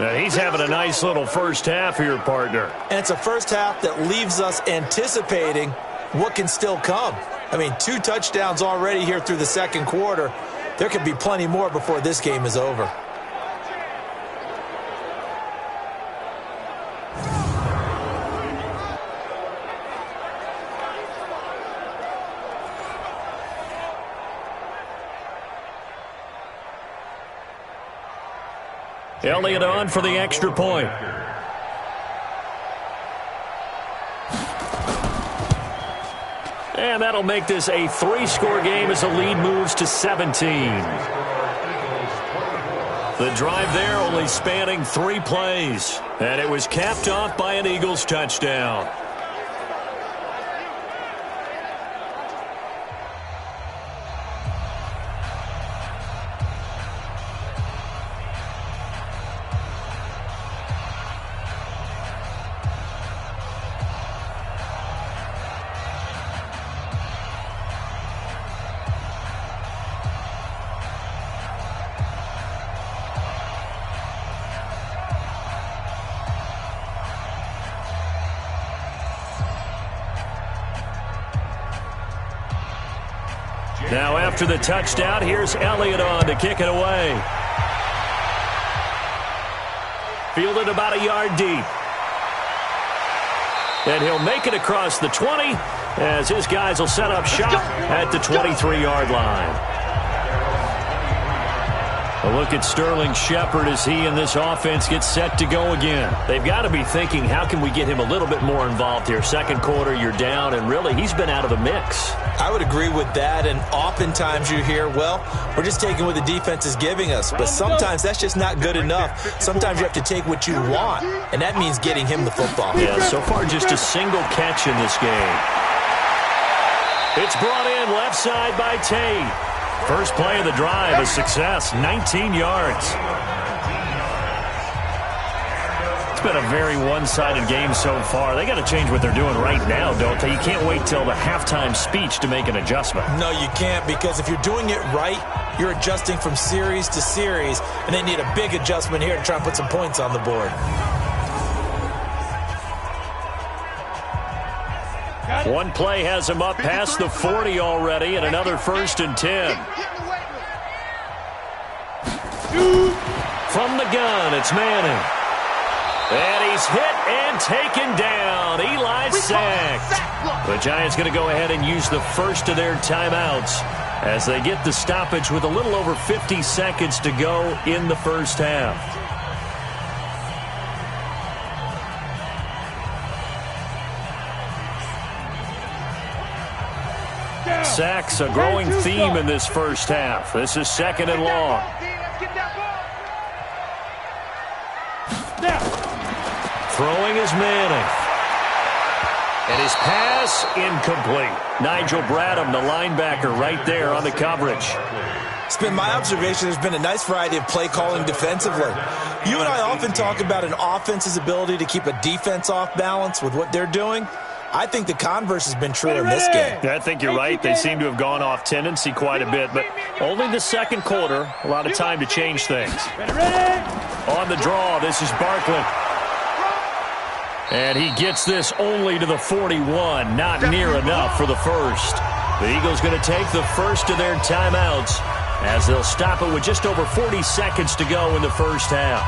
Speaker 2: And he's having a nice little first half here, partner.
Speaker 3: And it's a first half that leaves us anticipating what can still come. I mean, 2 touchdowns already here through the second quarter. There could be plenty more before this game is over.
Speaker 2: Elliott on for the extra point. And that'll make this a 3-score game as the lead moves to 17. The drive there only spanning 3 plays. And it was capped off by an Eagles touchdown. Now after the touchdown, here's Elliott on to kick it away. Fielded about a yard deep. And he'll make it across the 20 as his guys will set up shop at the 23-yard line. A look at Sterling Shepard as he and this offense get set to go again. They've got to be thinking, how can we get him a little bit more involved here? Second quarter, you're down, and really, he's been out of the mix.
Speaker 3: I would agree with that, and oftentimes you hear, well, we're just taking what the defense is giving us. But sometimes that's just not good enough. Sometimes you have to take what you want, and that means getting him the football.
Speaker 2: Yeah, so far just a single catch in this game. It's brought in left side by Tate. First play of the drive, a success, 19 yards. It's been a very one-sided game so far. They got to change what they're doing right now, don't they? You can't wait till the halftime speech to make an adjustment.
Speaker 3: No, you can't, because if you're doing it right, You're adjusting from series to series, and they need a big adjustment here to try and put some points on the board.
Speaker 2: One play has him up past the 40 already, and another 1st and 10. From the gun, it's Manning. And he's hit and taken down. Eli sacked. The Giants going to go ahead and use the first of their timeouts as they get the stoppage with a little over 50 seconds to go in the first half. Sacks, a growing theme in this first half. This is 2nd and long. Throwing is Manning. And his pass incomplete. Nigel Bradham, the linebacker, right there on the coverage.
Speaker 3: It's been my observation there's been a nice variety of play calling defensively. You and I often talk about an offense's ability to keep a defense off balance with what they're doing. I think the converse has been true in this game.
Speaker 2: I think you're right. They seem to have gone off tendency quite a bit, but only the second quarter. A lot of time to change things. On the draw, this is Barkley. And he gets this only to the 41. Not near enough for the first. The Eagles going to take the first of their timeouts as they'll stop it with just over 40 seconds to go in the first half.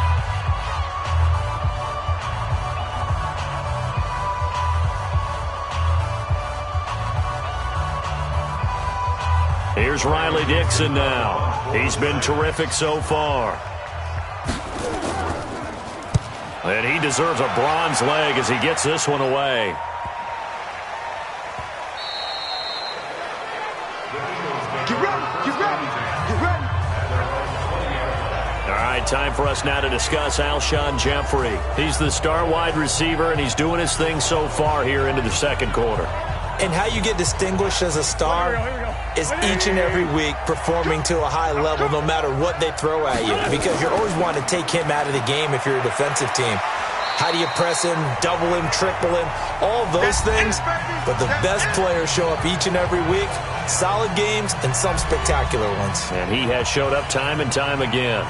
Speaker 2: Here's Riley Dixon now. He's been terrific so far. And he deserves a bronze leg as he gets this one away. All right, time for us now to discuss Alshon Jeffrey. He's the star wide receiver, and he's doing his thing so far here into the second quarter.
Speaker 3: And how you get distinguished as a star is each and every week performing to a high level no matter what they throw at you, because you're always wanting to take him out of the game if you're a defensive team. How do you press him, double him, triple him, all those things? But the best players show up each and every week, solid games and some spectacular ones.
Speaker 2: And he has showed up time and time again.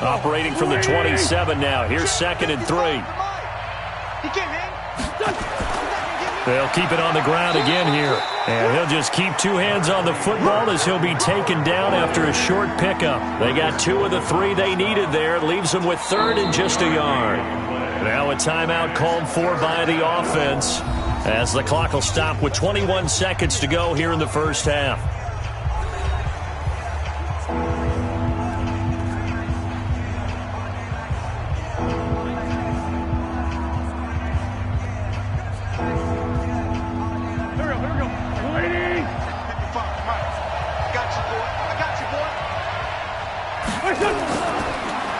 Speaker 2: Operating from the 27 now. Here's 2nd and 3. They'll keep it on the ground again here. And he'll just keep two hands on the football as he'll be taken down after a short pickup. They got 2 of the 3 they needed there. Leaves them with 3rd and just a yard. Now a timeout called for by the offense as the clock will stop with 21 seconds to go here in the first half.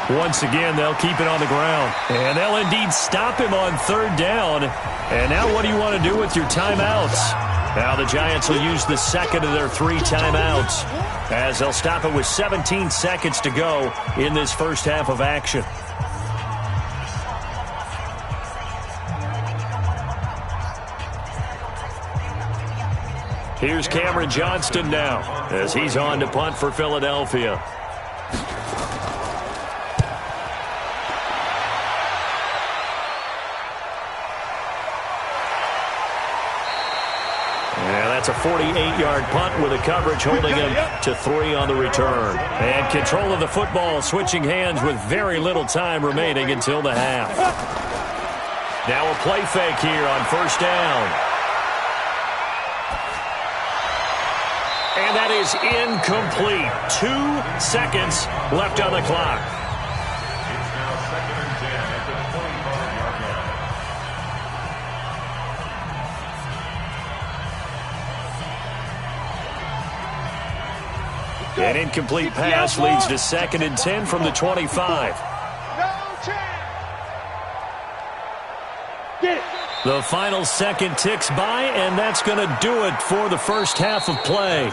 Speaker 2: Once again, they'll keep it on the ground. And they'll indeed stop him on 3rd down. And now what do you want to do with your timeouts? Now the Giants will use the 2nd of their 3 timeouts as they'll stop it with 17 seconds to go in this first half of action. Here's Cameron Johnston now as he's on to punt for Philadelphia. That's a 48-yard punt with a coverage holding him to 3 on the return. And control of the football switching hands with very little time remaining until the half. Now a play fake here on 1st down. And that is incomplete. 2 seconds left on the clock.
Speaker 5: It's now 2nd and 10 at the 25-yard line.
Speaker 2: An incomplete pass leads to 2nd and 10 from the 25. The final second ticks by, and that's going to do it for the first half of play.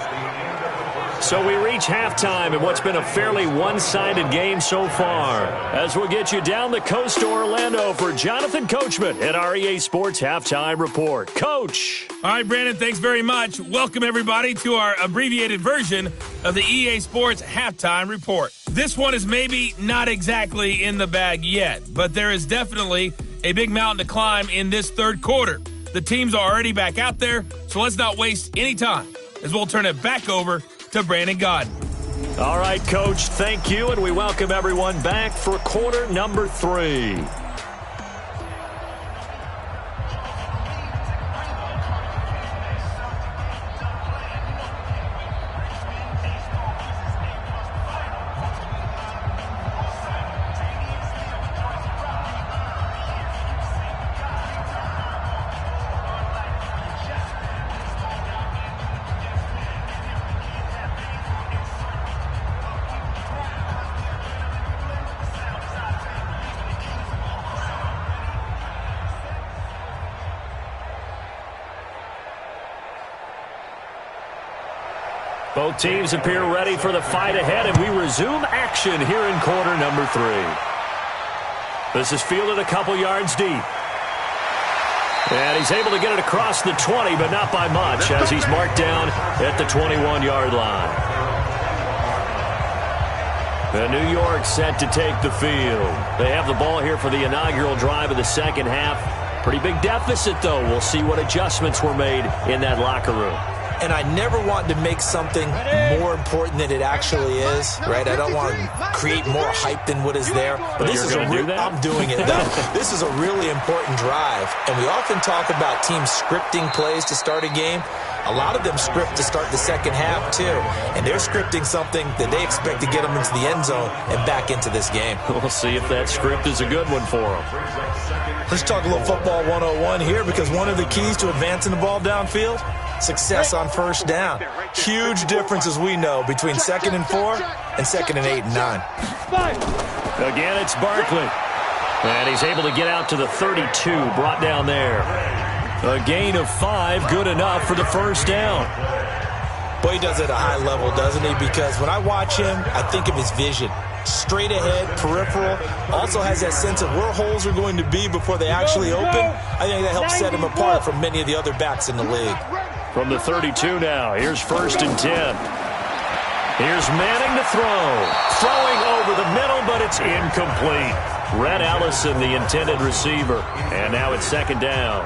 Speaker 2: So we reach halftime in what's been a fairly one-sided game so far. As we'll get you down the coast to Orlando for Jonathan Coachman at our EA Sports Halftime Report. Coach.
Speaker 1: All right, Brandon, thanks very much. Welcome, everybody, to our abbreviated version of the EA Sports Halftime Report. This one is maybe not exactly in the bag yet, but there is definitely a big mountain to climb in this third quarter. The teams are already back out there, so let's not waste any time as we'll turn it back over to Brandon Godden.
Speaker 2: All right, Coach, thank you, and we welcome everyone back for quarter number 3. Both teams appear ready for the fight ahead, and we resume action here in quarter number 3. This is fielded a couple yards deep. And he's able to get it across the 20, but not by much, as he's marked down at the 21-yard line. The New York set to take the field. They have the ball here for the inaugural drive of the second half. Pretty big deficit, though. We'll see what adjustments were made in that locker room.
Speaker 3: And I never want to make something more important than it actually is, right? I don't want to create more hype than what is there. But this is I'm doing it, though. This is a really important drive. And we often talk about teams scripting plays to start a game. A lot of them script to start the second half, too. And they're scripting something that they expect to get them into the end zone and back into this game.
Speaker 2: We'll see if that script is a good one for them.
Speaker 3: Let's talk a little football 101 here, because one of the keys to advancing the ball downfield, success on first down. Huge difference, as we know, between 2nd and 4 and 2nd and 8 and 9.
Speaker 2: Again, it's Barkley. And he's able to get out to the 32, brought down there. A gain of 5, good enough for the first down.
Speaker 3: Boy, he does it at a high level, doesn't he? Because when I watch him, I think of his vision. Straight ahead, peripheral. Also has that sense of where holes are going to be before they actually open. I think that helps set him apart from many of the other backs in the league.
Speaker 2: From the 32 now, here's 1st and 10. Here's Manning to throw. Throwing over the middle, but it's incomplete. Red Allison, the intended receiver. And now it's 2nd down.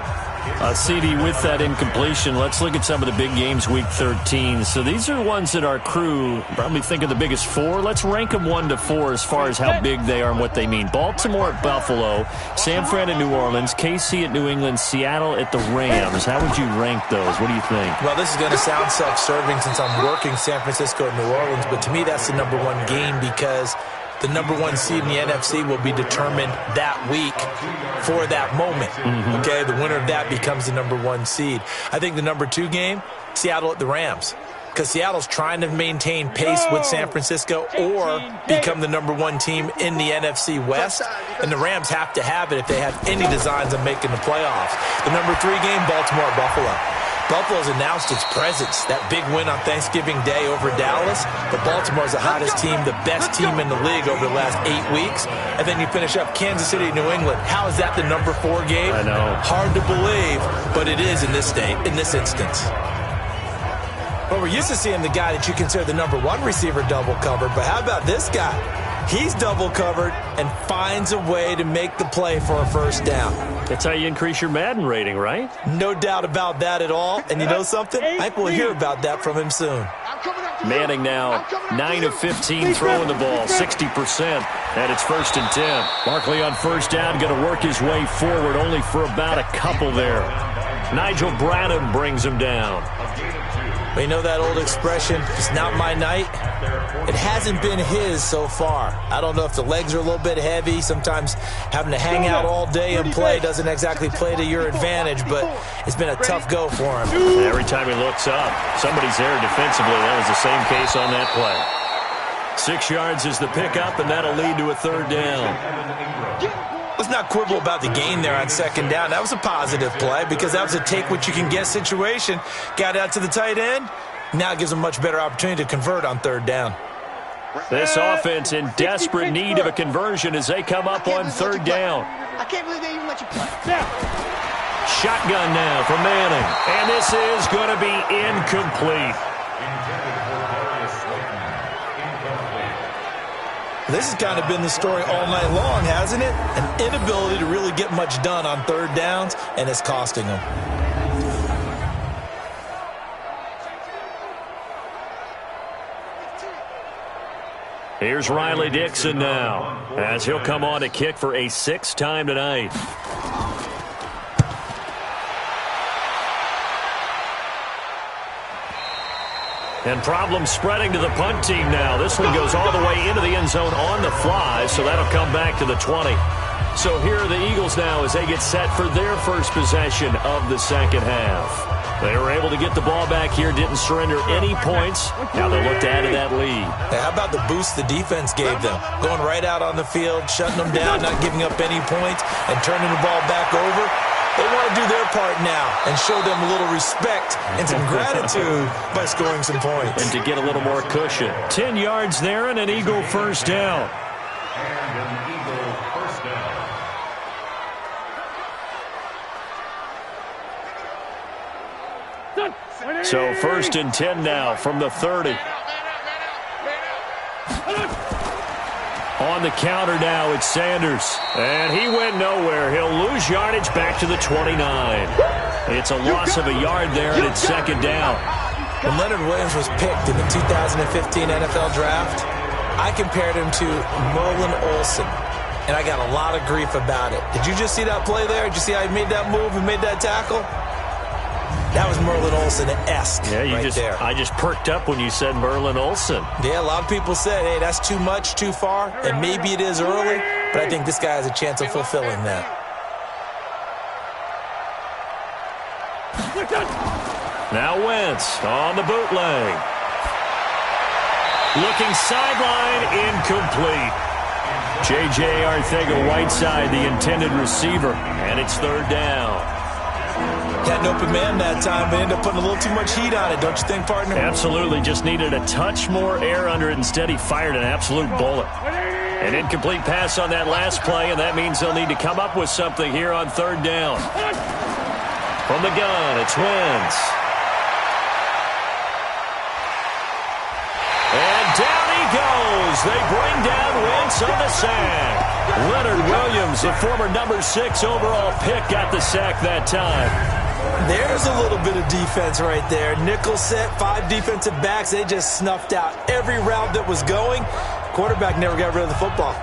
Speaker 2: CD, with that incompletion, let's look at some of the big games week 13. So these are ones that our crew probably think of the biggest 4. Let's rank them 1 to 4 as far as how big they are and what they mean. Baltimore at Buffalo, San Fran at New Orleans, KC at New England, Seattle at the Rams. How would you rank those? What do you think?
Speaker 3: Well, this is going to sound self-serving since I'm working San Francisco and New Orleans, but to me that's the number 1 game, because the number 1 seed in the NFC will be determined that week for that moment. Okay, the winner of that becomes the number 1 seed. I think the number 2 game, Seattle at the Rams, because Seattle's trying to maintain pace with San Francisco or become the number 1 team in the NFC West, and the Rams have to have it if they have any designs of making the playoffs. The number 3 game, Baltimore at Buffalo. Buffalo's announced its presence, that big win on Thanksgiving Day over Dallas. But Baltimore's the hottest team, the best team in the league over the last 8 weeks. And then you finish up Kansas City, New England. How is that the number 4 game?
Speaker 2: I know.
Speaker 3: Hard to believe, but it is in this instance. Well, we're used to seeing the guy that you consider the number 1 receiver double covered, but how about this guy? He's double covered and finds a way to make the play for a first down.
Speaker 2: That's how you increase your Madden rating, right?
Speaker 3: No doubt about that at all. And you know something? I think we'll hear about that from him soon.
Speaker 2: Manning now 9 of 15 throwing the ball, 60%. And it's 1st and 10. Barkley on first down, going to work his way forward, only for about a couple there. Nigel Bradham brings him down.
Speaker 3: Well, you know that old expression, it's not my night? It hasn't been his so far. I don't know if the legs are a little bit heavy. Sometimes having to hang out all day and play doesn't exactly play to your advantage, but it's been a tough go for him.
Speaker 2: Every time he looks up, somebody's there defensively. That was the same case on that play. 6 yards is the pickup, and that'll lead to a 3rd down.
Speaker 3: Let's not quibble about the gain there on 2nd down. That was a positive play because that was a take-what-you-can-get situation. Got out to the tight end, Now it gives them much better opportunity to convert on third down.
Speaker 2: This offense in desperate need of a conversion as they come up on third down.
Speaker 6: I can't believe they even let you play.
Speaker 2: Shotgun now for Manning. And this is going to be incomplete.
Speaker 3: This has kind of been the story all night long, hasn't it? An inability to really get much done on third downs, and it's costing them.
Speaker 2: Here's Riley Dixon now, as he'll come on to kick for a sixth time tonight. And problems spreading to the punt team now. This one goes all the way into the end zone on the fly, so that'll come back to the 20. So here are the Eagles now as they get set for their first possession of the second half. They were able to get the ball back here, didn't surrender any points. Now they'll look to add to that lead.
Speaker 3: Hey, how about the boost the defense gave them? Going right out on the field, shutting them down, not giving up any points, and turning the ball back over. They want to do their part now and show them a little respect and some gratitude by scoring some points.
Speaker 2: And to get a little more cushion. 10 yards there and an Eagle first down.
Speaker 5: And an Eagle first down.
Speaker 2: So first and 10 now from the 30. On the counter now, it's Sanders. And he went nowhere. He'll lose yardage back to the 29. It's a loss of a yard there, and it's second down.
Speaker 3: When Leonard Williams was picked in the 2015 NFL Draft, I compared him to Merlin Olsen, and I got a lot of grief about it. Did you just see that play there? Did you see how he made that move and made that tackle? That was Merlin Olsen-esque there.
Speaker 2: I just perked up when you said Merlin Olsen.
Speaker 3: Yeah, a lot of people said, hey, that's too much, too far, and maybe it is early, but I think this guy has a chance of fulfilling that.
Speaker 2: Now Wentz on the bootleg. Looking sideline, incomplete. J.J. Arcega-Whiteside, the intended receiver, and it's third down.
Speaker 3: Had an open man that time, but ended up putting a little too much heat on it, don't you think, partner?
Speaker 2: Absolutely. Just needed a touch more air under it. Instead, he fired an absolute bullet. An incomplete pass on that last play, and that means they'll need to come up with something here on third down. From the gun, it's Wentz. And down he goes. They bring down Wentz on the sack. Leonard Williams, the former number 6 overall pick, got the sack that time.
Speaker 3: There's a little bit of defense right there. Nickel set, 5 defensive backs. They just snuffed out every route that was going. Quarterback never got rid of the football.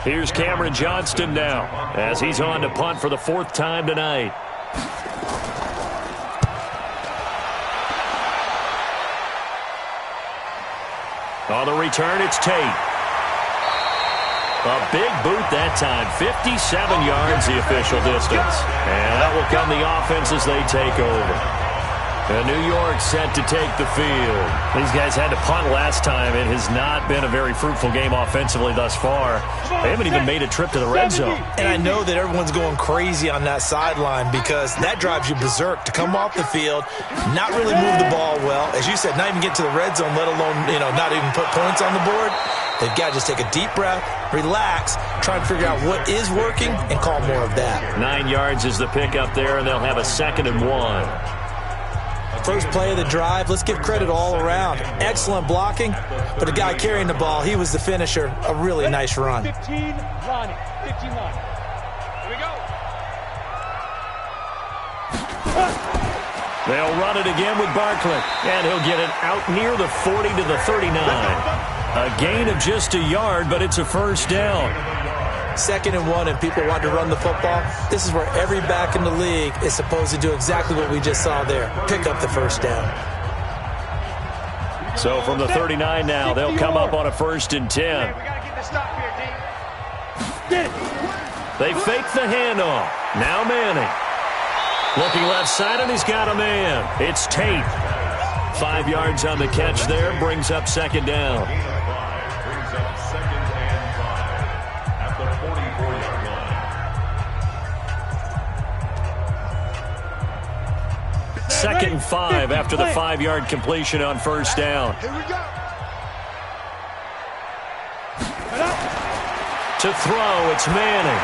Speaker 2: Here's Cameron Johnston now as he's on to punt for the 4th time tonight. On the return, it's Tate. A big boot that time. 57 yards the official distance. And that will come the offense as they take over. And New York set to take the field. These guys had to punt last time. It has not been a very fruitful game offensively thus far. They haven't even made a trip to the red zone.
Speaker 3: And I know that everyone's going crazy on that sideline because that drives you berserk to come off the field, not really move the ball well. As you said, not even get to the red zone, let alone, not even put points on the board. They've got to just take a deep breath, relax, try and figure out what is working, and call more of that.
Speaker 2: 9 yards is the pickup there, and they'll have a 2nd and 1.
Speaker 3: First play of the drive, let's give credit all around. Excellent blocking, but the guy carrying the ball, he was the finisher. A really nice run.
Speaker 4: 15 line. 15 line. Here we go.
Speaker 2: They'll run it again with Barkley, and he'll get it out near the 40 to the 39. A gain of just a yard, but it's a first down.
Speaker 3: 2nd and 1, and people want to run the football. This is where every back in the league is supposed to do exactly what we just saw there. Pick up the first down.
Speaker 2: So from the 39 now, they'll come up on a 1st and 10.
Speaker 4: We got to get the stop here, D.
Speaker 2: They fake the handoff. Now Manning. Looking left side, and he's got a man. It's Tate. 5 yards on the catch there, brings up second down.
Speaker 5: Brings up second and 5 at the 44-yard line.
Speaker 2: Second and 5 after the 5-yard completion on first down.
Speaker 4: Here we go.
Speaker 2: To throw, it's Manning.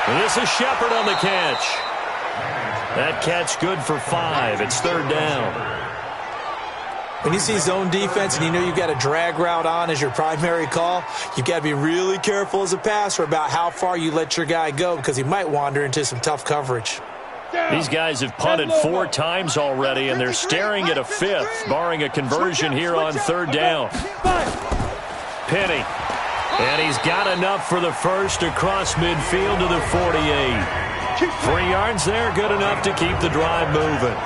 Speaker 2: And this is Shepard on the catch. That catch good for 5. It's third down.
Speaker 3: When you see zone defense and you know you've got a drag route on as your primary call, you've got to be really careful as a passer about how far you let your guy go because he might wander into some tough coverage.
Speaker 2: These guys have punted 4 times already, and they're staring at a 5th, barring a conversion here on third down. Penny. And he's got enough for the first across midfield to the 48. 3 yards there, good enough to keep the drive moving.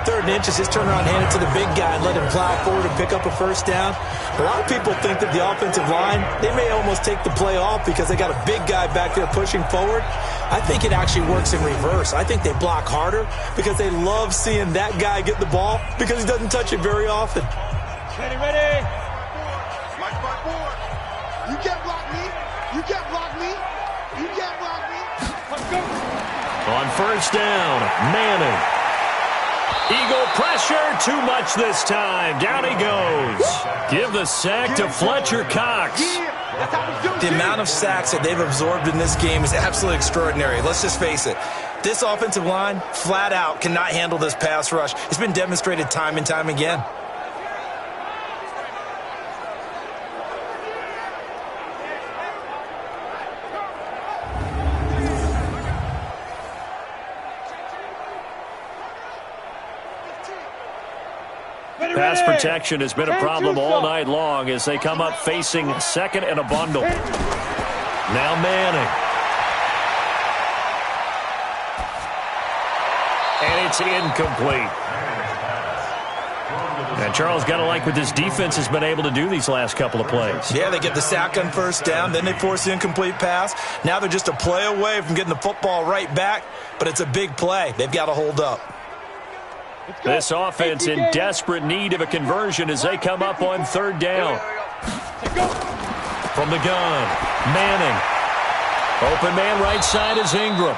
Speaker 3: 3rd and inches, just turn around, hand it to the big guy, and let him plow forward and pick up a first down. A lot of people think that the offensive line, they may almost take the play off because they got a big guy back there pushing forward. I think it actually works in reverse. I think they block harder because they love seeing that guy get the ball because he doesn't touch it very often.
Speaker 4: Ready. Mike by 4. You can't block me. You can't block me. You can't block me. Let's go.
Speaker 2: On first down, Manning. Eagle pressure, too much this time. Down he goes. Give the sack to Fletcher Cox.
Speaker 3: The amount of sacks that they've absorbed in this game is absolutely extraordinary. Let's just face it. This offensive line, flat out, cannot handle this pass rush. It's been demonstrated time and time again.
Speaker 2: Pass protection has been a problem all night long as they come up facing second and a bundle. Now Manning. And it's incomplete. And Charles, got to like what this defense has been able to do these last couple of plays.
Speaker 3: Yeah, they get the sack on first down, then they force the incomplete pass. Now they're just a play away from getting the football right back, but it's a big play. They've got to hold up.
Speaker 2: This offense in desperate need of a conversion as they come up on third down. From the gun, Manning. Open man right side is Ingram.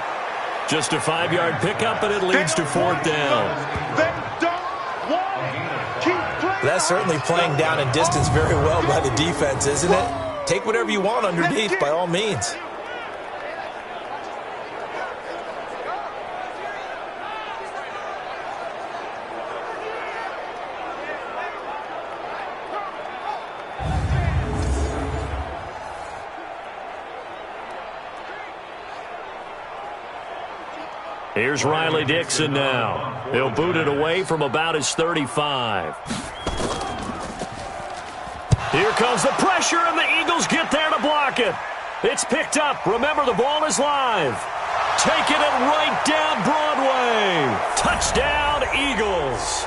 Speaker 2: Just a 5-yard pickup, and it leads to fourth down.
Speaker 3: That's certainly playing down in distance very well by the defense, isn't it? Take whatever you want underneath, by all means.
Speaker 2: Here's Riley Dixon now. He'll boot it away from about his 35. Here comes the pressure, and the Eagles get there to block it. It's picked up. Remember, the ball is live. Taking it right down Broadway. Touchdown, Eagles.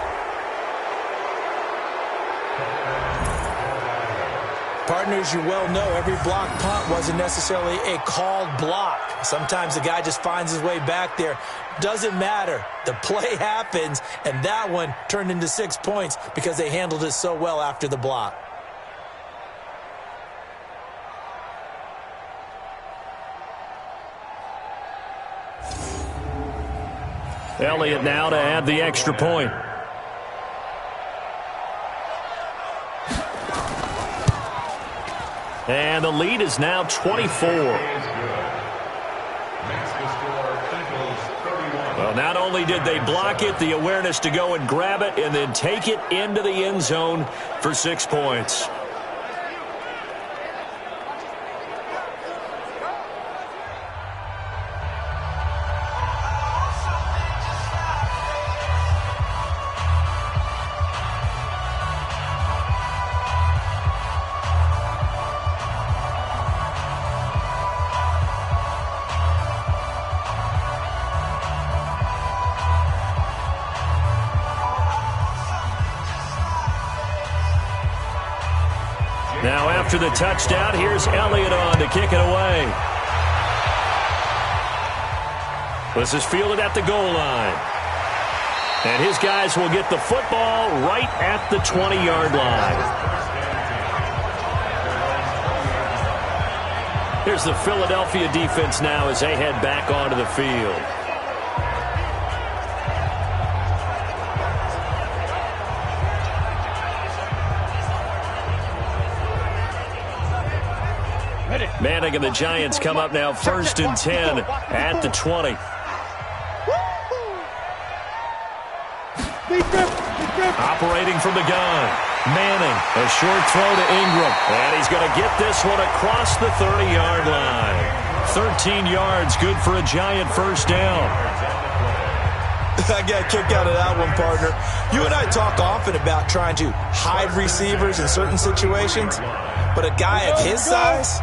Speaker 3: Partners, you well know every block punt wasn't necessarily a called block. Sometimes the guy just finds his way back there. Doesn't matter. The play happens, and that one turned into 6 points because they handled it so well after the block.
Speaker 2: Elliott now to add the extra point. And the lead is now 24. Well, not only did they block it, the awareness to go and grab it and then take it into the end zone for 6 points. Now after the touchdown, here's Elliott on to kick it away. This is fielded at the goal line. And his guys will get the football right at the 20-yard line. Here's the Philadelphia defense now as they head back onto the field. Manning and the Giants come up now 1st and 10 at the 20. Operating from the gun. Manning, a short throw to Ingram. And he's going to get this one across the 30-yard line. 13 yards, good for a Giant first down.
Speaker 3: I got a kick out of that one, partner. You and I talk often about trying to hide receivers in certain situations, but a guy of his size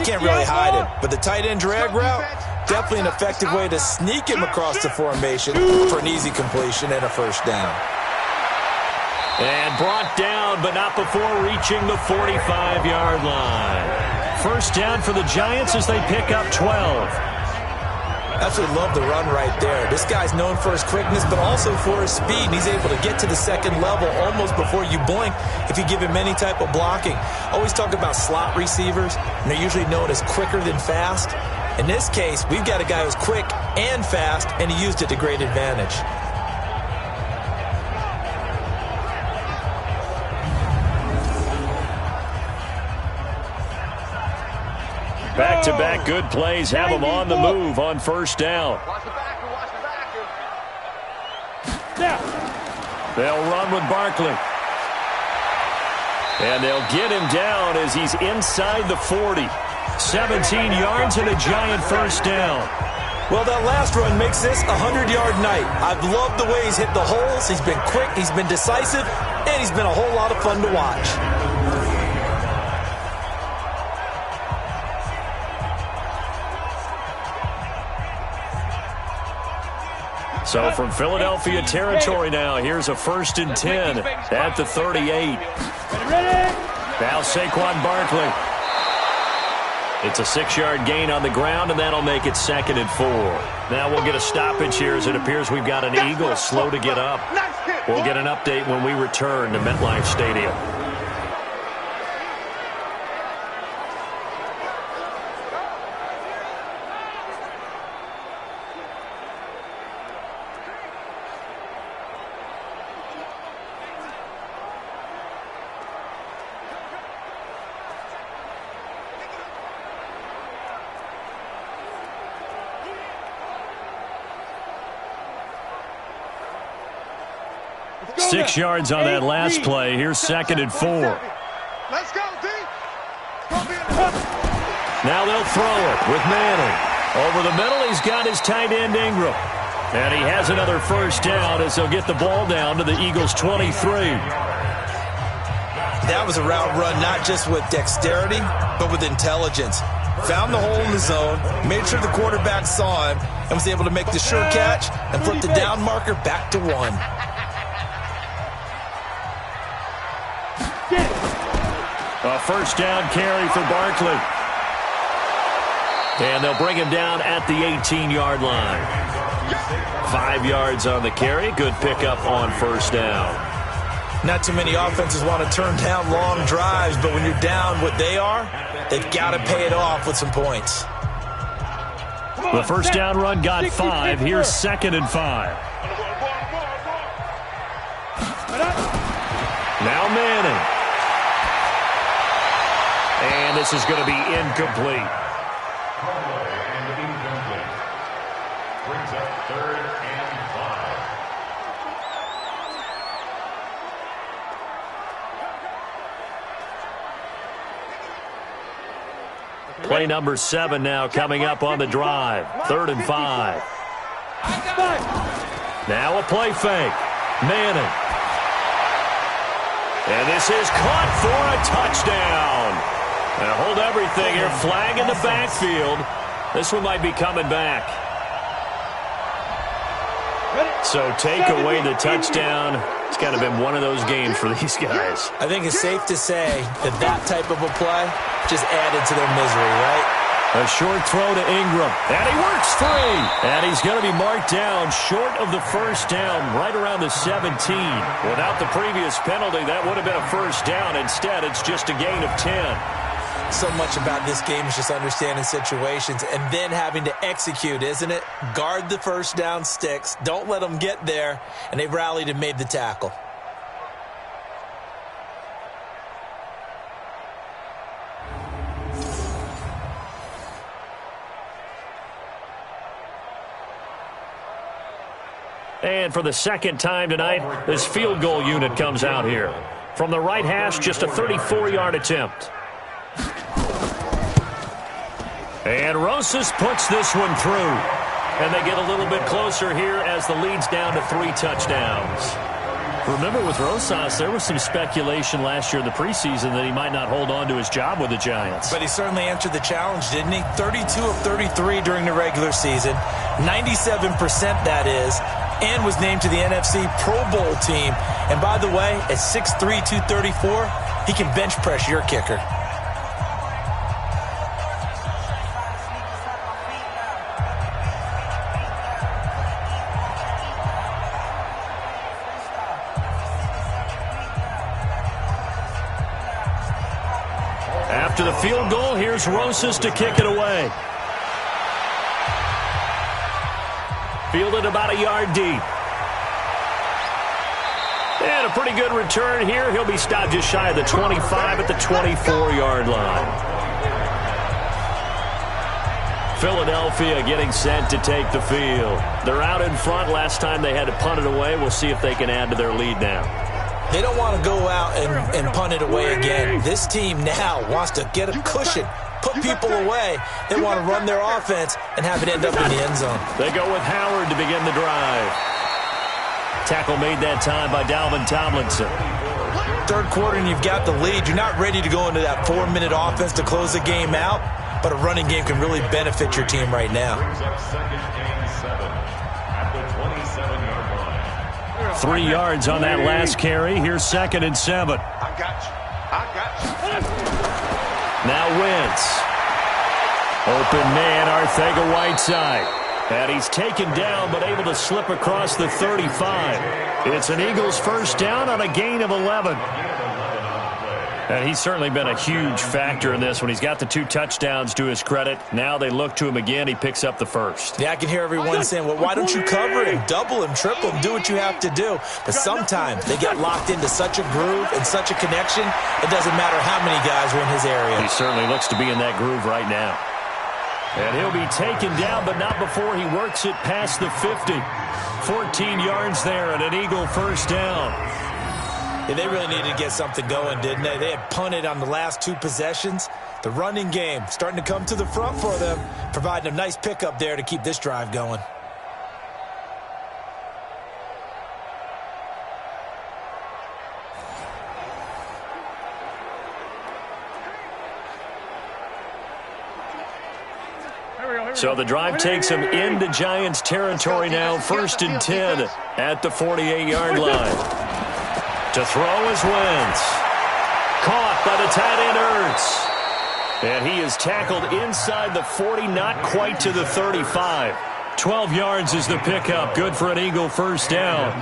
Speaker 3: can't really hide him. But the tight end drag route, definitely an effective way to sneak him across the formation for an easy completion and a first down.
Speaker 2: And brought down, but not before reaching the 45-yard line. First down for the Giants as they pick up 12.
Speaker 3: Absolutely love the run right there. This guy's known for his quickness, but also for his speed. And he's able to get to the second level almost before you blink if you give him any type of blocking. Always talk about slot receivers, and they're usually known as quicker than fast. In this case, we've got a guy who's quick and fast, and he used it to great advantage.
Speaker 2: Back-to-back good plays have them on the move on first down. They'll run with Barkley. And they'll get him down as he's inside the 40. 17 yards and a Giant first down.
Speaker 3: Well, that last run makes this a 100-yard night. I've loved the way he's hit the holes. He's been quick, he's been decisive, and he's been a whole lot of fun to watch.
Speaker 2: So from Philadelphia territory now, here's a 1st and 10 at the 38. Now Saquon Barkley. It's a 6-yard gain on the ground, and that'll make it 2nd and 4. Now we'll get a stoppage here as it appears we've got an Eagle slow to get up. We'll get an update when we return to MetLife Stadium. Six yards on that last play. Here's 2nd and 4.
Speaker 4: Let's go, D.
Speaker 2: Now they'll throw it with Manning. Over the middle, he's got his tight end Ingram. And he has another first down as they'll get the ball down to the Eagles' 23.
Speaker 3: That was a route run not just with dexterity, but with intelligence. Found the hole in the zone, made sure the quarterback saw him, and was able to make the sure catch and flip the down marker back to 1.
Speaker 2: A first down carry for Barkley. And they'll bring him down at the 18-yard line. 5 yards on the carry. Good pickup on first down.
Speaker 3: Not too many offenses want to turn down long drives, but when you're down what they are, they've got to pay it off with some points.
Speaker 2: The first down run got 5. Here's 2nd and 5. Now Manning. And this is going to be incomplete.
Speaker 5: And incomplete. Brings up 3rd and 5.
Speaker 2: Play number 7 now coming up on the drive. 3rd and 5. Now a play fake. Manning. And this is caught for a touchdown. Now hold everything here. Flag in the backfield. This one might be coming back. So take away the touchdown. It's kind of been one of those games for these guys.
Speaker 3: I think it's safe to say that that type of a play just added to their misery, right?
Speaker 2: A short throw to Ingram, and he works free. And he's going to be marked down short of the first down, right around the 17. Without the previous penalty, that would have been a first down. Instead, it's just a gain of 10.
Speaker 3: So much about this game is just understanding situations and then having to execute, isn't it? Guard the first down sticks. Don't let them get there. And they rallied and made the tackle.
Speaker 2: And for the second time tonight, this field goal unit comes out here. From the right hash, just a 34-yard attempt. And Rosas puts this one through. And they get a little bit closer here as the lead's down to 3 touchdowns. Remember, with Rosas, there was some speculation last year in the preseason that he might not hold on to his job with the Giants.
Speaker 3: But he certainly answered the challenge, didn't he? 32 of 33 during the regular season. 97% that is. And was named to the NFC Pro Bowl team. And by the way, at 6'3", 234, he can bench press your kicker.
Speaker 2: After the field goal, here's Rosas to kick it away. Fielded about a yard deep. And a pretty good return here. He'll be stopped just shy of the 25 at the 24-yard line. Philadelphia getting set to take the field. They're out in front. Last time they had to punt it away. We'll see if they can add to their lead now.
Speaker 3: They don't want to go out and punt it away again. This team now wants to get a cushion, put people away. They want to run their offense and have it end up in the end zone.
Speaker 2: They go with Howard to begin the drive. Tackle made that time by Dalvin Tomlinson.
Speaker 3: Third quarter and you've got the lead. You're not ready to go into that 4-minute offense to close the game out, but a running game can really benefit your team right now.
Speaker 2: 3 yards on that last carry. Here's 2nd and 7.
Speaker 4: I got you.
Speaker 2: Now Wentz. Open man, Arcega-Whiteside. And he's taken down but able to slip across the 35. It's an Eagles first down on a gain of 11. And he's certainly been a huge factor in this when he's got the 2 touchdowns to his credit. Now they look to him again. He picks up the first.
Speaker 3: Yeah, I can hear everyone saying, well, why don't you cover him, double him, triple him, do what you have to do. But sometimes they get locked into such a groove and such a connection, it doesn't matter how many guys are in his area.
Speaker 2: He certainly looks to be in that groove right now. And he'll be taken down, but not before he works it past the 50. 14 yards there and an Eagle first down.
Speaker 3: Yeah, they really needed to get something going, didn't they? They had punted on the last 2 possessions. The running game starting to come to the front for them, providing a nice pickup there to keep this drive going.
Speaker 2: So the drive takes him into Giants territory now. 1st and 10 at the 48-yard line. To throw is Wentz. Caught by the tight end Ertz. And he is tackled inside the 40, not quite to the 35. 12 yards is the pickup. Good for an Eagle first down.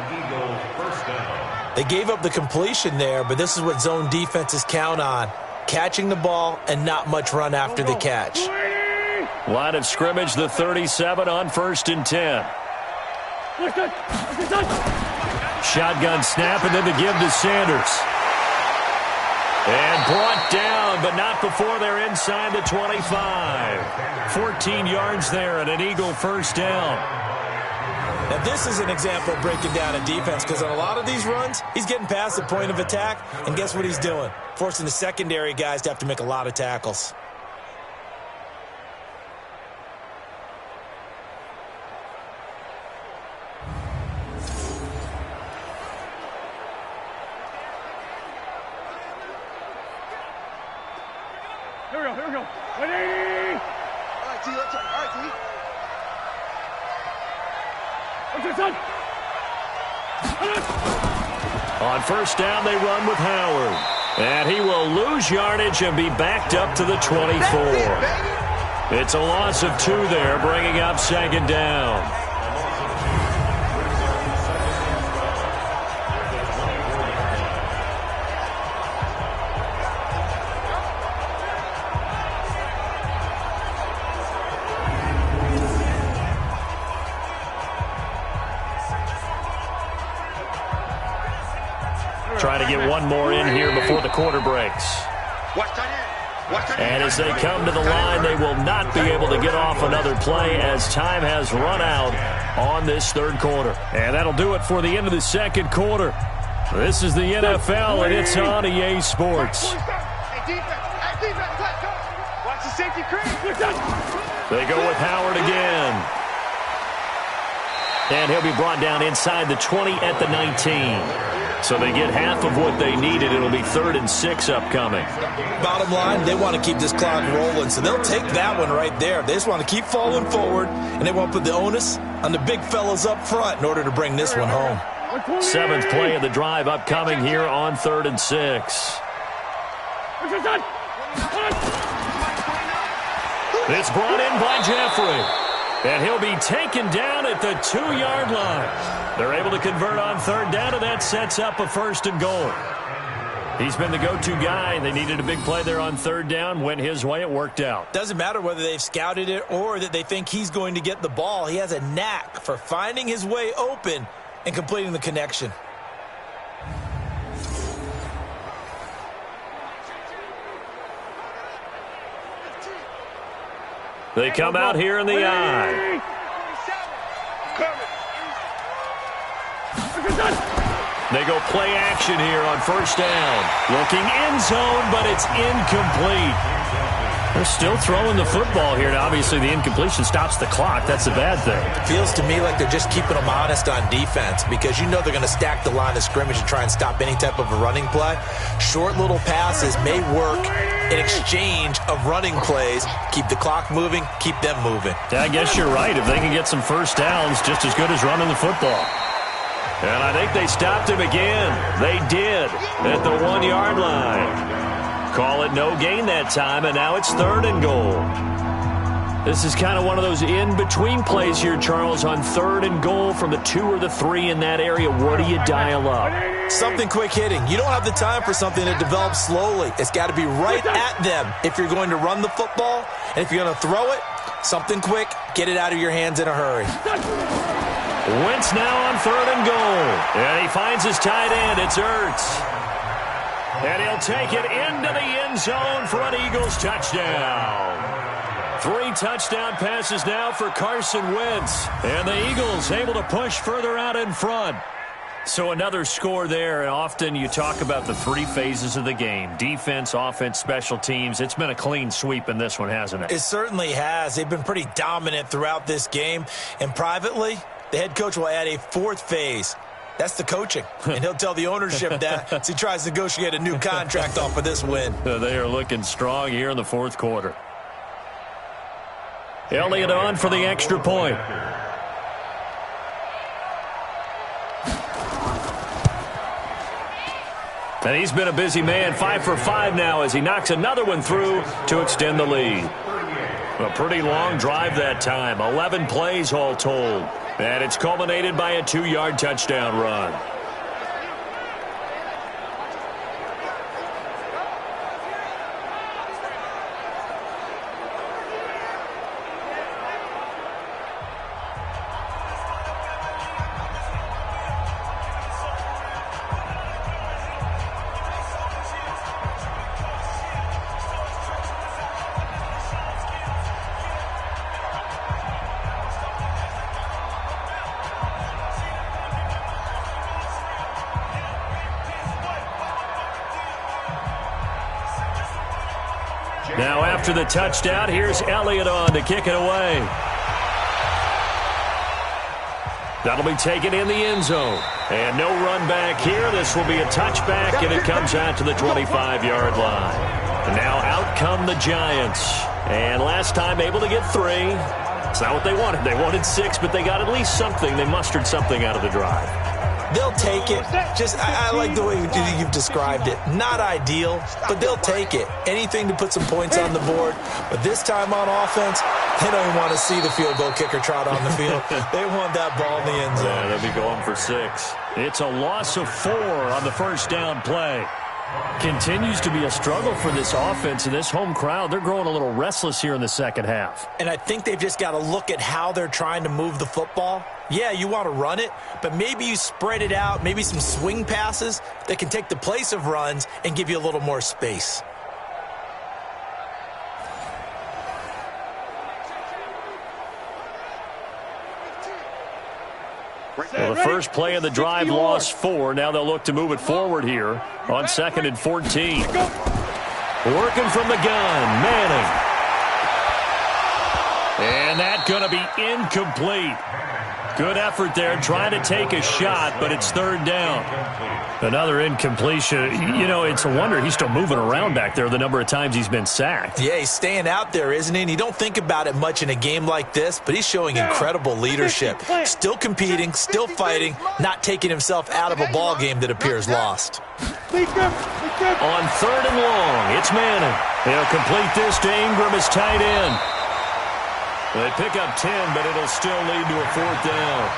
Speaker 3: They gave up the completion there, but this is what zone defenses count on. Catching the ball and not much run after the catch.
Speaker 2: Line of scrimmage, the 37 on 1st and 10. Shotgun snap and then the give to Sanders. And brought down, but not before they're inside the 25. 14 yards there and an Eagle first down.
Speaker 3: Now this is an example of breaking down a defense, because on a lot of these runs, he's getting past the point of attack, and guess what he's doing? Forcing the secondary guys to have to make a lot of tackles.
Speaker 4: Here we go. 180! All right, T, let's go. All right, T.
Speaker 2: On first down, they run with Howard. And he will lose yardage and be backed up to the 24. It's a loss of 2 there, bringing up second down. Trying to get one more in here before the quarter breaks. And as they come to the line, they will not be able to get off another play as time has run out on this third quarter. And that'll do it for the end of the second quarter. This is the NFL, and it's on EA Sports. They go with Howard again. And he'll be brought down inside the 20 at the 19. So they get half of what they needed. It'll be 3rd and 6 upcoming.
Speaker 3: Bottom line, they want to keep this clock rolling, so they'll take that one right there. They just want to keep falling forward, and they want to put the onus on the big fellas up front in order to bring this one home.
Speaker 2: 7th play of the drive upcoming here on 3rd and 6. It's brought in by Jeffrey. And he'll be taken down at the 2-yard line. They're able to convert on 3rd down, and that sets up a 1st and goal. He's been the go-to guy. They needed a big play there on 3rd down. Went his way. It worked out.
Speaker 3: Doesn't matter whether they've scouted it or that they think he's going to get the ball. He has a knack for finding his way open and completing the connection.
Speaker 2: They come out here in the I. They go play action here on 1st down. Looking end zone, but it's incomplete. They're still throwing the football here. Now, obviously, the incompletion stops the clock. That's a bad thing.
Speaker 3: Feels to me like they're just keeping them honest on defense because you know they're going to stack the line of scrimmage and try and stop any type of a running play. Short little passes may work in exchange of running plays. Keep the clock moving, keep them moving.
Speaker 2: Yeah, I guess you're right. If they can get some 1st downs, just as good as running the football. And I think they stopped him again. They did at the 1-yard line. Call it no gain that time, and now it's 3rd and goal. This is kind of one of those in-between plays here, Charles, on 3rd and goal from the 2 or the 3 in that area. What do you dial up?
Speaker 3: Something quick hitting. You don't have the time for something that develops slowly. It's got to be right at them if you're going to run the football. And if you're going to throw it, something quick, get it out of your hands in a hurry.
Speaker 2: Wentz now on 3rd and goal. And he finds his tight end. It's Ertz. And he'll take it into the end zone for an Eagles touchdown. 3 touchdown passes now for Carson Wentz. And the Eagles able to push further out in front. So another score there. And often you talk about the 3 phases of the game. Defense, offense, special teams. It's been a clean sweep in this one, hasn't it?
Speaker 3: It certainly has. They've been pretty dominant throughout this game. And privately, the head coach will add a 4th phase. That's the coaching. And he'll tell the ownership that as he tries to negotiate a new contract off of this win.
Speaker 2: They are looking strong here in the 4th quarter. Elliott on for the extra point. And he's been a busy man, 5 for 5 now as he knocks another one through to extend the lead. A pretty long drive that time, 11 plays all told. And it's culminated by a 2-yard touchdown run. Now after the touchdown, here's Elliott on to kick it away. That'll be taken in the end zone. And no run back here. This will be a touchback, and it comes out to the 25-yard line. And now out come the Giants. And last time able to get 3. It's not what they wanted. They wanted 6, but they got at least something. They mustered something out of the drive.
Speaker 3: They'll take it. I like the way you've described it. Not ideal, but they'll take it. Anything to put some points on the board. But this time on offense, they don't even want to see the field goal kicker trot on the field. They want that ball in the end zone.
Speaker 2: Yeah, they'll be going for 6. It's a loss of 4 on the first down play. Continues to be a struggle for this offense and this home crowd. They're growing a little restless here in the second half.
Speaker 3: And I think they've just got to look at how they're trying to move the football. Yeah, you want to run it, but maybe you spread it out, maybe some swing passes that can take the place of runs and give you a little more space.
Speaker 2: Well, the first play of the drive lost 4. Now they'll look to move it forward here on 2nd and 14. Working from the gun, Manning. And that's going to be incomplete. Good effort there, trying to take a shot, but it's 3rd down. Another incompletion. You know, it's a wonder he's still moving around back there the number of times he's been sacked.
Speaker 3: Yeah, he's staying out there, isn't he? And you don't think about it much in a game like this, but he's showing incredible leadership. Still competing, still fighting, not taking himself out of a ball game that appears lost.
Speaker 2: On 3rd and long, it's Manning. He'll complete this to Ingram as tight end. They pick up 10, but it'll still lead to a 4th down.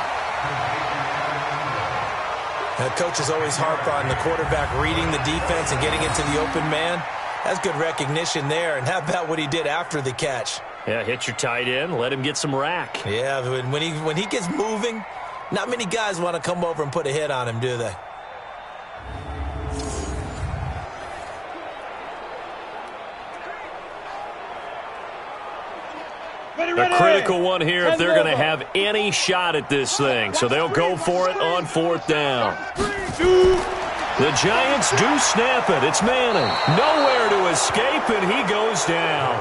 Speaker 3: Coaches always harp on the quarterback reading the defense and getting into the open man. That's good recognition there. And how about what he did after the catch?
Speaker 2: Yeah, hit your tight end, let him get some rack.
Speaker 3: Yeah, when he gets moving, not many guys want to come over and put a hit on him, do they?
Speaker 2: A critical one here if they're going to have any shot at this thing. So they'll go for it on 4th down. The Giants do snap it. It's Manning. Nowhere to escape, and he goes down.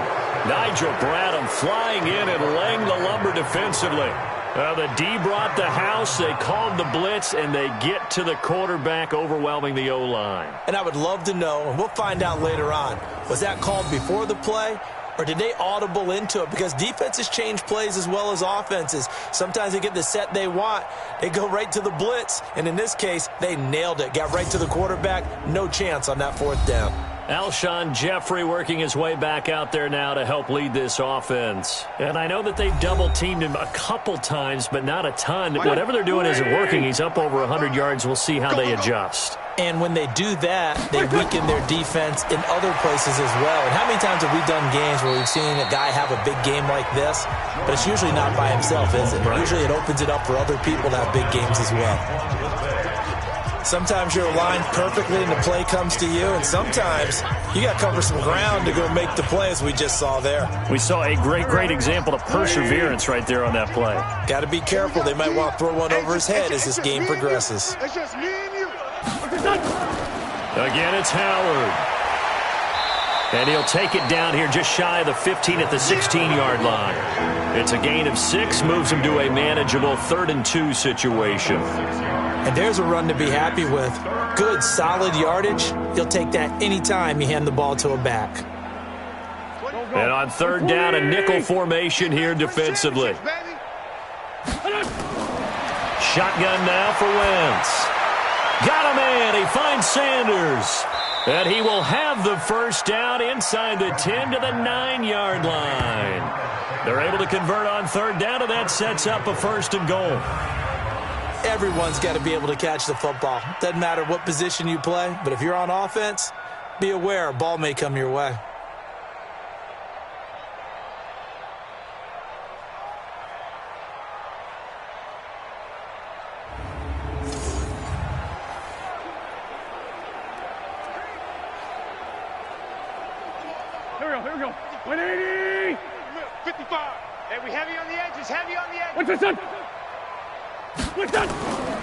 Speaker 2: Nigel Bradham flying in and laying the lumber defensively. Well, the D brought the house. They called the blitz, and they get to the quarterback, overwhelming the O-line.
Speaker 3: And I would love to know, and we'll find out later on, was that called before the play? Or did they audible into it? Because defenses change plays as well as offenses. Sometimes they get the set they want. They go right to the blitz. And in this case, they nailed it. Got right to the quarterback. No chance on that 4th down.
Speaker 2: Alshon Jeffrey working his way back out there now to help lead this offense. And I know that they've double-teamed him a couple times, but not a ton. Whatever they're doing isn't working. He's up over 100 yards. We'll see how they adjust.
Speaker 3: And when they do that, they weaken their defense in other places as well. And how many times have we done games where we've seen a guy have a big game like this? But it's usually not by himself, is it? Right. Usually it opens it up for other people to have big games as well. Sometimes you're aligned perfectly and the play comes to you, and sometimes you got to cover some ground to go make the play, as we just saw there.
Speaker 2: We saw a great example of perseverance right there on that play.
Speaker 3: Got to be careful. They might want to throw one over his head as this game progresses.
Speaker 4: It's just me and you.
Speaker 2: Again, it's Howard. And he'll take it down here just shy of the 15 at the 16-yard line. It's a gain of 6, moves him to a manageable 3rd and 2 situation.
Speaker 3: And there's a run to be happy with. Good, solid yardage. He'll take that anytime you hand the ball to a back.
Speaker 2: And on 3rd down, a nickel formation here defensively. Shotgun now for Wentz. Got a man. He finds Sanders. And he will have the first down inside the 10 to the 9-yard line. They're able to convert on 3rd down, and that sets up a 1st and goal.
Speaker 3: Everyone's got to be able to catch the football. Doesn't matter what position you play, but if you're on offense, be aware a ball may come your way.
Speaker 7: Here we go. 180.
Speaker 4: 55.
Speaker 6: Hey, we heavy on the edges, heavy on the edges.
Speaker 7: What's this done? What's done?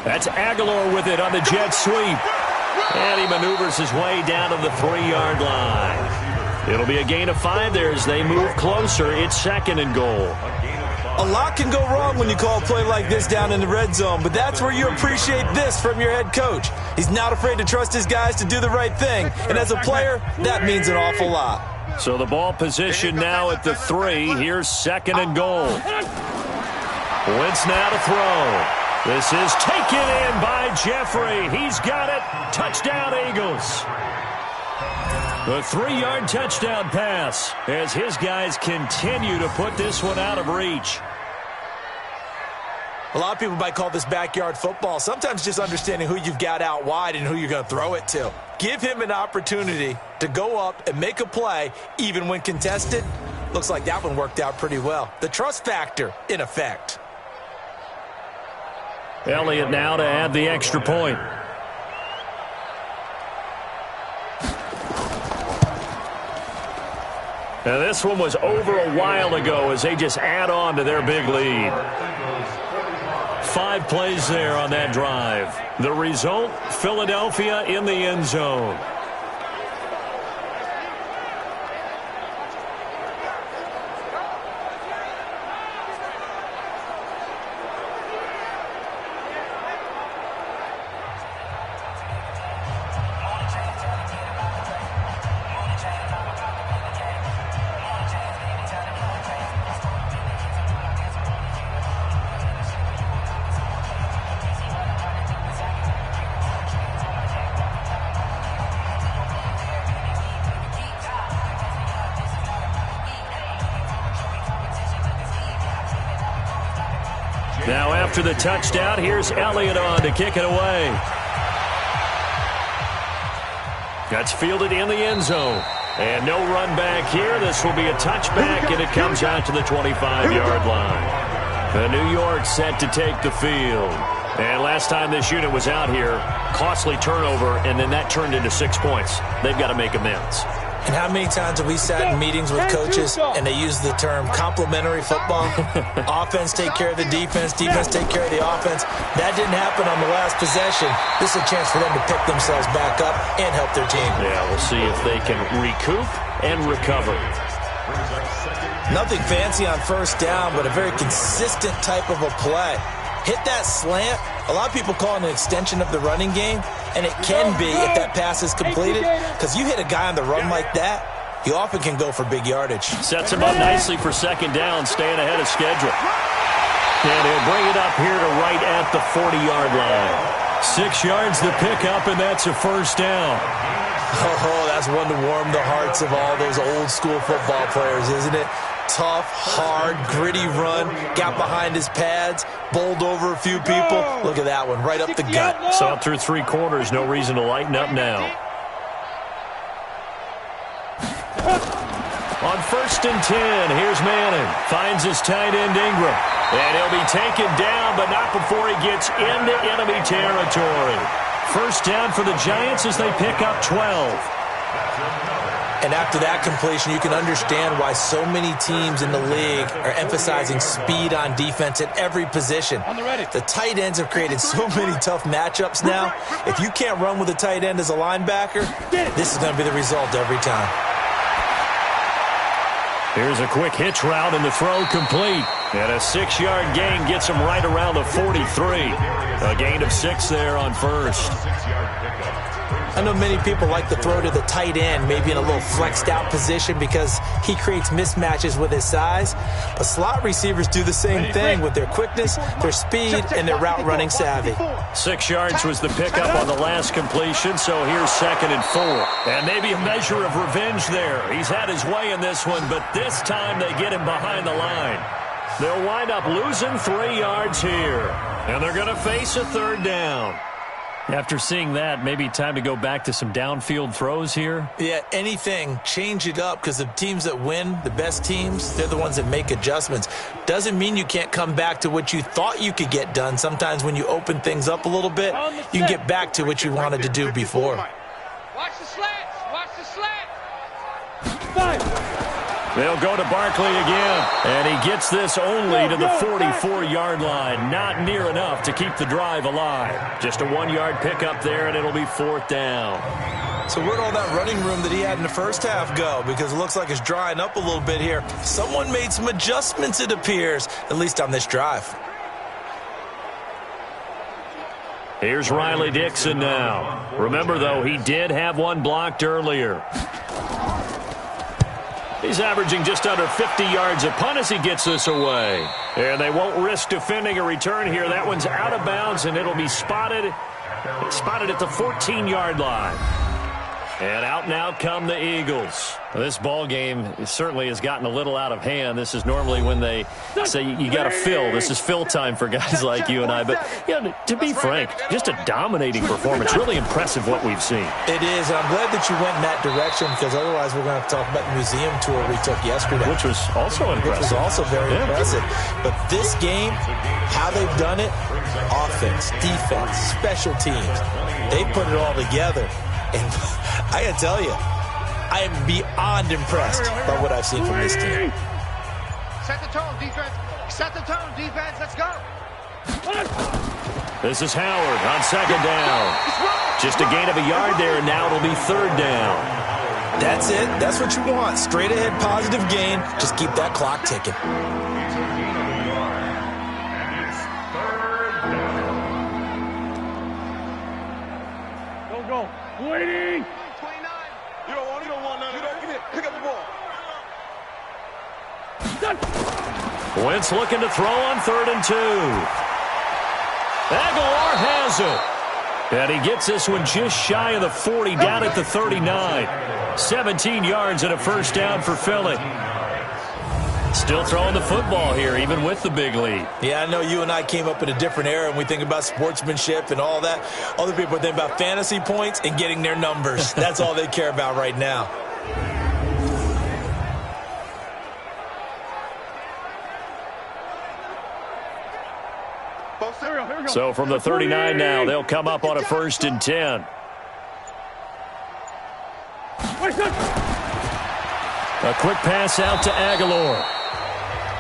Speaker 2: That's Aguilar with it on the jet sweep. And he maneuvers his way down to the 3-yard line. It'll be a gain of 5 there as they move closer. It's 2nd and goal.
Speaker 3: A lot can go wrong when you call a play like this down in the red zone, but that's where you appreciate this from your head coach. He's not afraid to trust his guys to do the right thing, and as a player, that means an awful lot.
Speaker 2: So the ball position now at the 3. Here's 2nd and goal. Wentz now to throw. This is taken in by Jeffrey. He's got it. Touchdown, Eagles. The 3-yard touchdown pass as his guys continue to put this one out of reach.
Speaker 3: A lot of people might call this backyard football. Sometimes just understanding who you've got out wide and who you're going to throw it to. Give him an opportunity to go up and make a play, even when contested. Looks like that one worked out pretty well. The trust factor in effect.
Speaker 2: Elliott now to add the extra point. Now this one was over a while ago as they just add on to their big lead. 5 plays there on that drive. The result, Philadelphia in the end zone. Now after the touchdown, here's Elliott on to kick it away. That's fielded in the end zone. And no run back here. This will be a touchback, and it comes out to the 25-yard line. The New York set to take the field. And last time this unit was out here, costly turnover, and then that turned into 6 points. They've got to make amends.
Speaker 3: And how many times have we sat in meetings with coaches and they use the term complementary football? Offense take care of the defense, defense take care of the offense. That didn't happen on the last possession. This is a chance for them to pick themselves back up and help their team.
Speaker 2: Yeah, we'll see if they can recoup and recover.
Speaker 3: Nothing fancy on first down, but a very consistent type of a play. Hit that slant. A lot of people call it an extension of the running game, and it can be if that pass is completed, because you hit a guy on the run like that, he often can go for big yardage.
Speaker 2: Sets him up nicely for second down, staying ahead of schedule. And he'll bring it up here to right at the 40-yard line. 6 yards to pick up, and that's a first down.
Speaker 3: Oh, that's one to warm the hearts of all those old-school football players, isn't it? Tough, hard, gritty run, got behind his pads, bowled over a few people. Look at that one, right up the gut.
Speaker 2: Saw through 3 quarters, no reason to lighten up now. On 1st and 10, here's Manning. Finds his tight end Ingram. And he'll be taken down, but not before he gets into enemy territory. First down for the Giants as they pick up 12.
Speaker 3: And after that completion, you can understand why so many teams in the league are emphasizing speed on defense at every position. The tight ends have created so many tough matchups now. If you can't run with a tight end as a linebacker, this is going to be the result every time.
Speaker 2: Here's a quick hitch route, and the throw complete. And a 6-yard gain gets him right around the 43. A gain of 6 there on first.
Speaker 3: I know many people like to throw to the tight end, maybe in a little flexed out position because he creates mismatches with his size. But slot receivers do the same thing with their quickness, their speed, and their route running savvy.
Speaker 2: 6 yards was the pickup on the last completion, so here's 2nd and 4. And maybe a measure of revenge there. He's had his way in this one, but this time they get him behind the line. They'll wind up losing 3 yards here. And they're going to face a 3rd down. After seeing that, maybe time to go back to some downfield throws here.
Speaker 3: Yeah, anything. Change it up because the teams that win, the best teams, they're the ones that make adjustments. Doesn't mean you can't come back to what you thought you could get done. Sometimes when you open things up a little bit, you can get back to what you wanted to do before.
Speaker 6: Watch the slants. Watch the slant.
Speaker 7: 5.
Speaker 2: They'll go to Barkley again, and he gets this only to the 44-yard line. Not near enough to keep the drive alive. Just a 1-yard pickup there, and it'll be 4th down.
Speaker 3: So where'd all that running room that he had in the first half go? Because it looks like it's drying up a little bit here. Someone made some adjustments, it appears, at least on this drive.
Speaker 2: Here's Riley Dixon now. Remember, though, he did have one blocked earlier. He's averaging just under 50 yards a punt as he gets this away. And they won't risk defending a return here. That one's out of bounds, and it'll be spotted at the 14-yard line. And out now come the Eagles. Well, this ball game certainly has gotten a little out of hand. This is normally when they say you got to fill. This is fill time for guys like you and I. But to be frank, just a dominating performance. Really impressive what we've seen.
Speaker 3: It is. And I'm glad that you went in that direction because otherwise we're going to talk about the museum tour we took yesterday.
Speaker 2: Which was also impressive.
Speaker 3: Which was also very impressive. But this game, how they've done it, offense, defense, special teams, they put it all together. And I got to tell you, I am beyond impressed by what I've seen from this team.
Speaker 4: Set the tone, defense. Set the tone, defense. Let's go.
Speaker 2: This is Howard on second down. Just a gain of a yard there, and now it'll be third down.
Speaker 3: That's it. That's what you want. Straight ahead, positive gain. Just keep that clock ticking.
Speaker 7: Go. Waiting.
Speaker 4: 29. You don't want none of that. Get it. Pick up the ball.
Speaker 2: Wentz looking to throw on 3rd and 2. Aguilar has it. And he gets this one just shy of the 40, down at the 39. 17 yards and a first down for Philly. Still throwing the football here, even with the big lead.
Speaker 3: Yeah, I know you and I came up in a different era, and we think about sportsmanship and all that. Other people think about fantasy points and getting their numbers. That's all they care about right now.
Speaker 2: So from the 39 now, they'll come up on a 1st and 10. A quick pass out to Aguilar.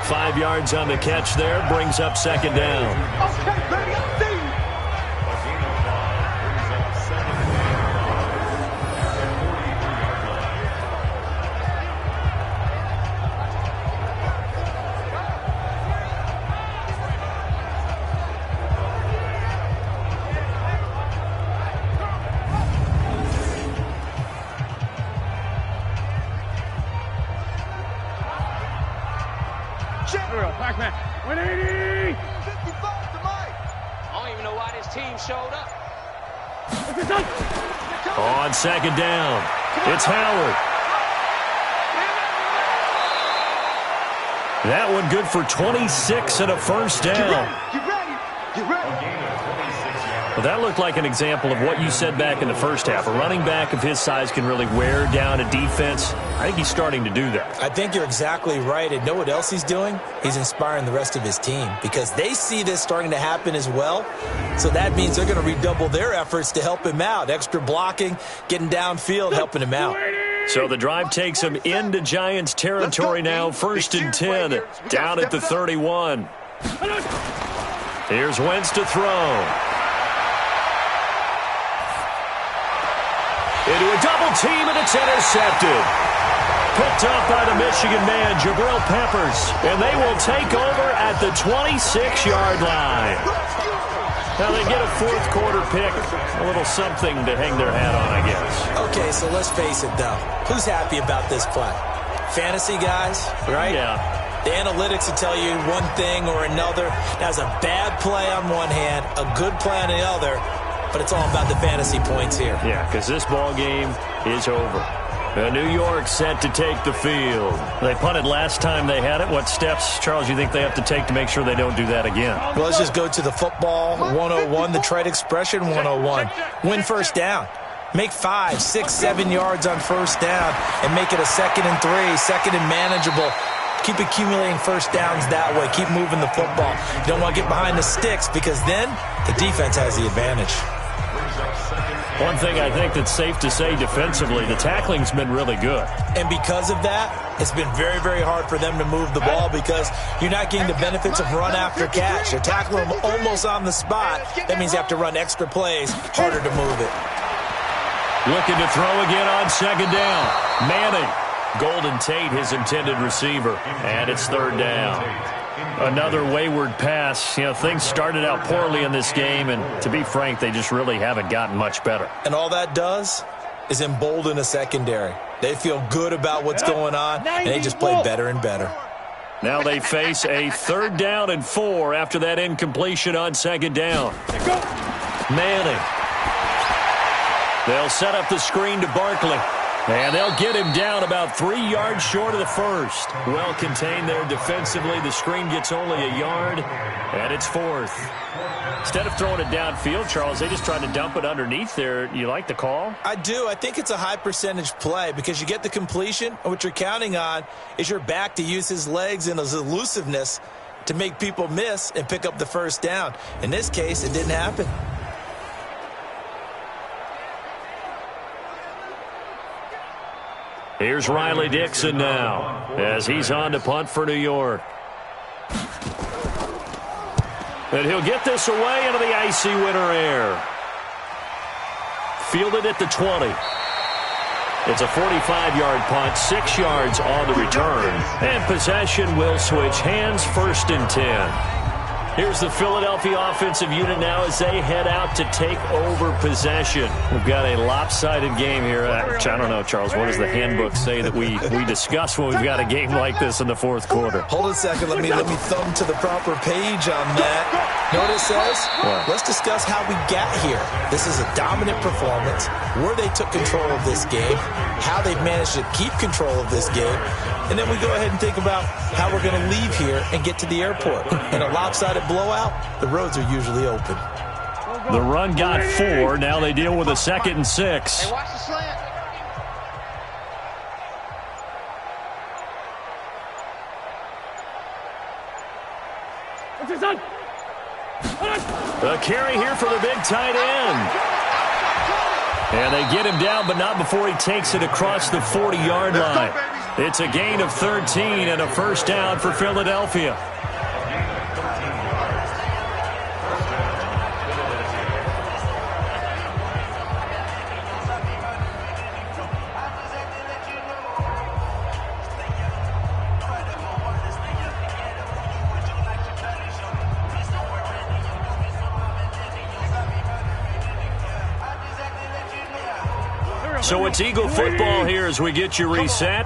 Speaker 2: 5 yards on the catch there, brings up second down.
Speaker 4: Okay, baby, I see you.
Speaker 7: Pac-Man. 180.
Speaker 4: 55 to Mike.
Speaker 6: I don't even know why this team showed up.
Speaker 2: On second down, it's Howard. That one good for 26 and a first down.
Speaker 4: Get ready. Get ready.
Speaker 2: Well, that looked like an example of what you said back in the first half. A running back of his size can really wear down a defense. I think he's starting to do that.
Speaker 3: I think you're exactly right. And know what else he's doing? He's inspiring the rest of his team because they see this starting to happen as well. So that means they're going to redouble their efforts to help him out. Extra blocking, getting downfield, helping him out.
Speaker 2: So the drive takes him into Giants territory now. 1st and 10, down at the 31. Here's Wentz to throw. Into a double team, and it's intercepted. Picked up by the Michigan man, Jabril Peppers. And they will take over at the 26-yard line. Now they get a fourth-quarter pick. A little something to hang their hat on, I guess.
Speaker 3: Okay, so let's face it, though. Who's happy about this play? Fantasy guys, right?
Speaker 2: Yeah.
Speaker 3: The analytics will tell you one thing or another. That's a bad play on one hand, a good play on the other. But it's all about the fantasy points here.
Speaker 2: Yeah, because this ball game is over. New York set to take the field. They punted last time they had it. What steps, Charles, you think they have to take to make sure they don't do that again?
Speaker 3: Well, let's just go to the football 101, the trade expression 101. Win first down. Make 5, 6, 7 yards on first down and make it a 2nd and 3, 2nd and manageable. Keep accumulating first downs that way. Keep moving the football. You don't want to get behind the sticks because then the defense has the advantage.
Speaker 2: One thing I think that's safe to say defensively, the tackling's been really good.
Speaker 3: And because of that, it's been very, very hard for them to move the ball because you're not getting the benefits of run after catch. You're tackling them almost on the spot. That means you have to run extra plays, harder to move it.
Speaker 2: Looking to throw again on second down. Manning. Golden Tate, his intended receiver. And it's third down. Another wayward pass. You know, things started out poorly in this game, and to be frank, they just really haven't gotten much better.
Speaker 3: And all that does is embolden a secondary. They feel good about what's going on, and they just play better and better.
Speaker 2: Now they face a 3rd down and 4 after that incompletion on 2nd down. Manning. They'll set up the screen to Barkley. And they'll get him down about 3 yards short of the first. Well contained there defensively. The screen gets only a yard, and it's 4th. Instead of throwing it downfield, Charles, they just tried to dump it underneath there. You like the call?
Speaker 3: I do. I think it's a high percentage play because you get the completion, and what you're counting on is your back to use his legs and his elusiveness to make people miss and pick up the 1st down. In this case, it didn't happen.
Speaker 2: Here's Riley Dixon now as he's on to punt for New York. And he'll get this away into the icy winter air. Fielded at the 20. It's a 45-yard punt, 6 yards on the return. And possession will switch hands, 1st and 10. Here's the Philadelphia offensive unit now as they head out to take over possession. We've got a lopsided game here. I don't know, Charles, what does the handbook say that we discuss when we've got a game like this in the 4th quarter?
Speaker 3: Hold a second. Let me thumb to the proper page on that. Know what it says?
Speaker 2: What?
Speaker 3: Let's discuss how we got here. This is a dominant performance, where they took control of this game, how they've managed to keep control of this game, and then we go ahead and think about how we're going to leave here and get to the airport. In a lopsided blowout, the roads are usually open.
Speaker 2: The run got 4. Now they deal with a 2nd and 6.
Speaker 6: Hey, watch the slant.
Speaker 7: What's your son?
Speaker 2: A carry here for the big tight end. And they get him down, but not before he takes it across the 40-yard line. It's a gain of 13 and a 1st down for Philadelphia. So it's Eagle football here as we get you reset.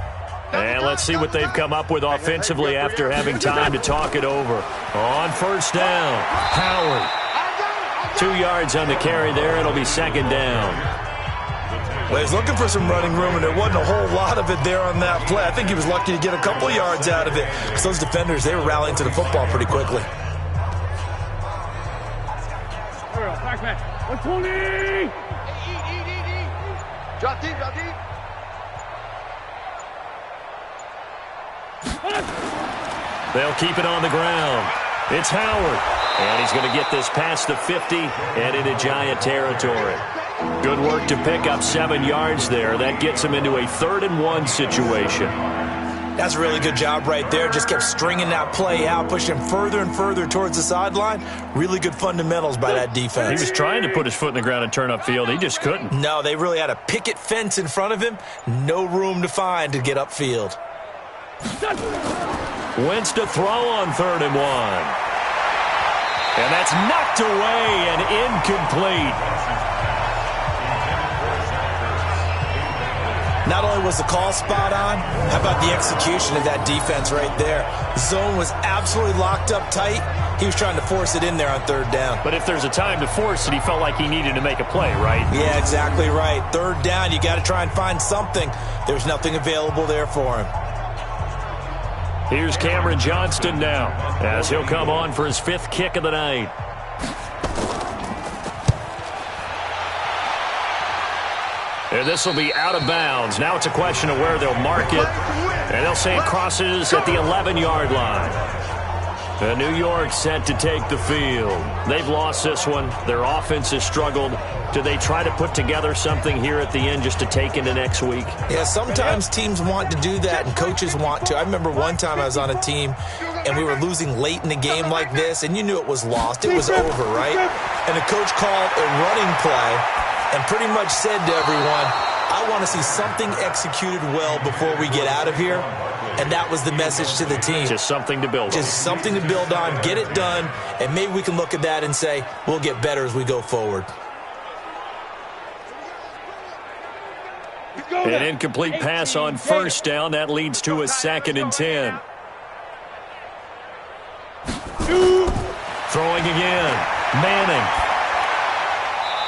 Speaker 2: And let's see what they've come up with offensively after having time to talk it over. On 1st down, Howard. 2 yards on the carry there. It'll be 2nd down.
Speaker 3: Well, he's looking for some running room, and there wasn't a whole lot of it there on that play. I think he was lucky to get a couple yards out of it because those defenders, they were rallying to the football pretty quickly.
Speaker 7: Back, man. 120!
Speaker 4: Drop deep, drop deep.
Speaker 2: They'll keep it on the ground. It's Howard. And he's going to get this past the 50 and into Giant territory. Good work to pick up 7 yards there. That gets him into a 3rd and 1 situation.
Speaker 3: That's a really good job right there. Just kept stringing that play out, pushing him further and further towards the sideline. Really good fundamentals by that defense.
Speaker 2: He was trying to put his foot in the ground and turn upfield. He just couldn't.
Speaker 3: No, they really had a picket fence in front of him. No room to find to get upfield.
Speaker 2: Wentz to throw on 3rd and 1. And that's knocked away and incomplete.
Speaker 3: Not only was the call spot on, how about the execution of that defense right there? The zone was absolutely locked up tight. He was trying to force it in there on 3rd down.
Speaker 2: But if there's a time to force it, he felt like he needed to make a play, right?
Speaker 3: Yeah, exactly right. 3rd down, you got to try and find something. There's nothing available there for him.
Speaker 2: Here's Cameron Johnston now as he'll come on for his 5th kick of the night. And this will be out of bounds. Now it's a question of where they'll mark it. And they'll say it crosses at the 11-yard line. New York set to take the field. They've lost this one. Their offense has struggled. Do they try to put together something here at the end just to take into next week?
Speaker 3: Yeah, sometimes teams want to do that and coaches want to. I remember one time I was on a team and we were losing late in the game like this, and you knew it was lost. It was over, right? And the coach called a running play and pretty much said to everyone, I want to see something executed well before we get out of here. And that was the message to the team.
Speaker 2: Just something to build on.
Speaker 3: Just something to build on, get it done, and maybe we can look at that and say, we'll get better as we go forward.
Speaker 4: Go!
Speaker 2: An incomplete pass on first down. That leads to a 2nd and 10. Throwing again. Manning.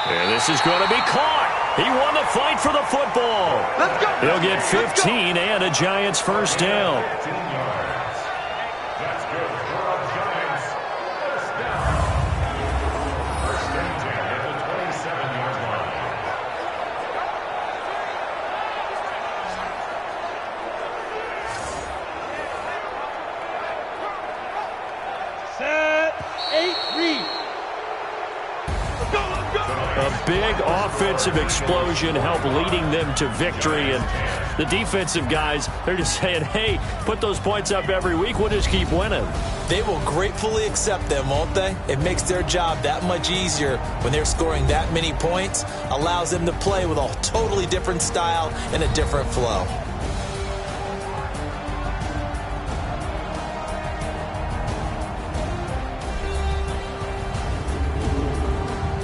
Speaker 2: And this is going to be caught. He won the fight for the football.
Speaker 4: Let's go.
Speaker 2: He'll get 15 and a Giants first down.
Speaker 5: 15 yards. That's good for the Giants. First down. First and 10 at the 27-yard line.
Speaker 4: Set. 8, read. Let's go, let's go.
Speaker 2: A big offensive explosion helped leading them to victory. And the defensive guys, they're just saying, hey, put those points up every week. We'll just keep winning.
Speaker 3: They will gratefully accept them, won't they? It makes their job that much easier when they're scoring that many points. Allows them to play with a totally different style and a different flow.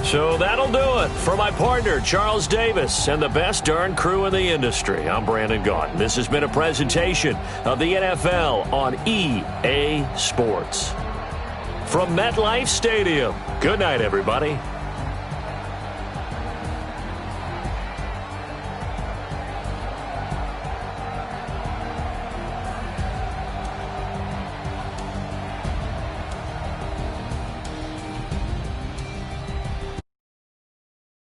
Speaker 2: So that'll do it. For my partner, Charles Davis, and the best darn crew in the industry, I'm Brandon Gaudin. This has been a presentation of the NFL on EA Sports. From MetLife Stadium, good night, everybody.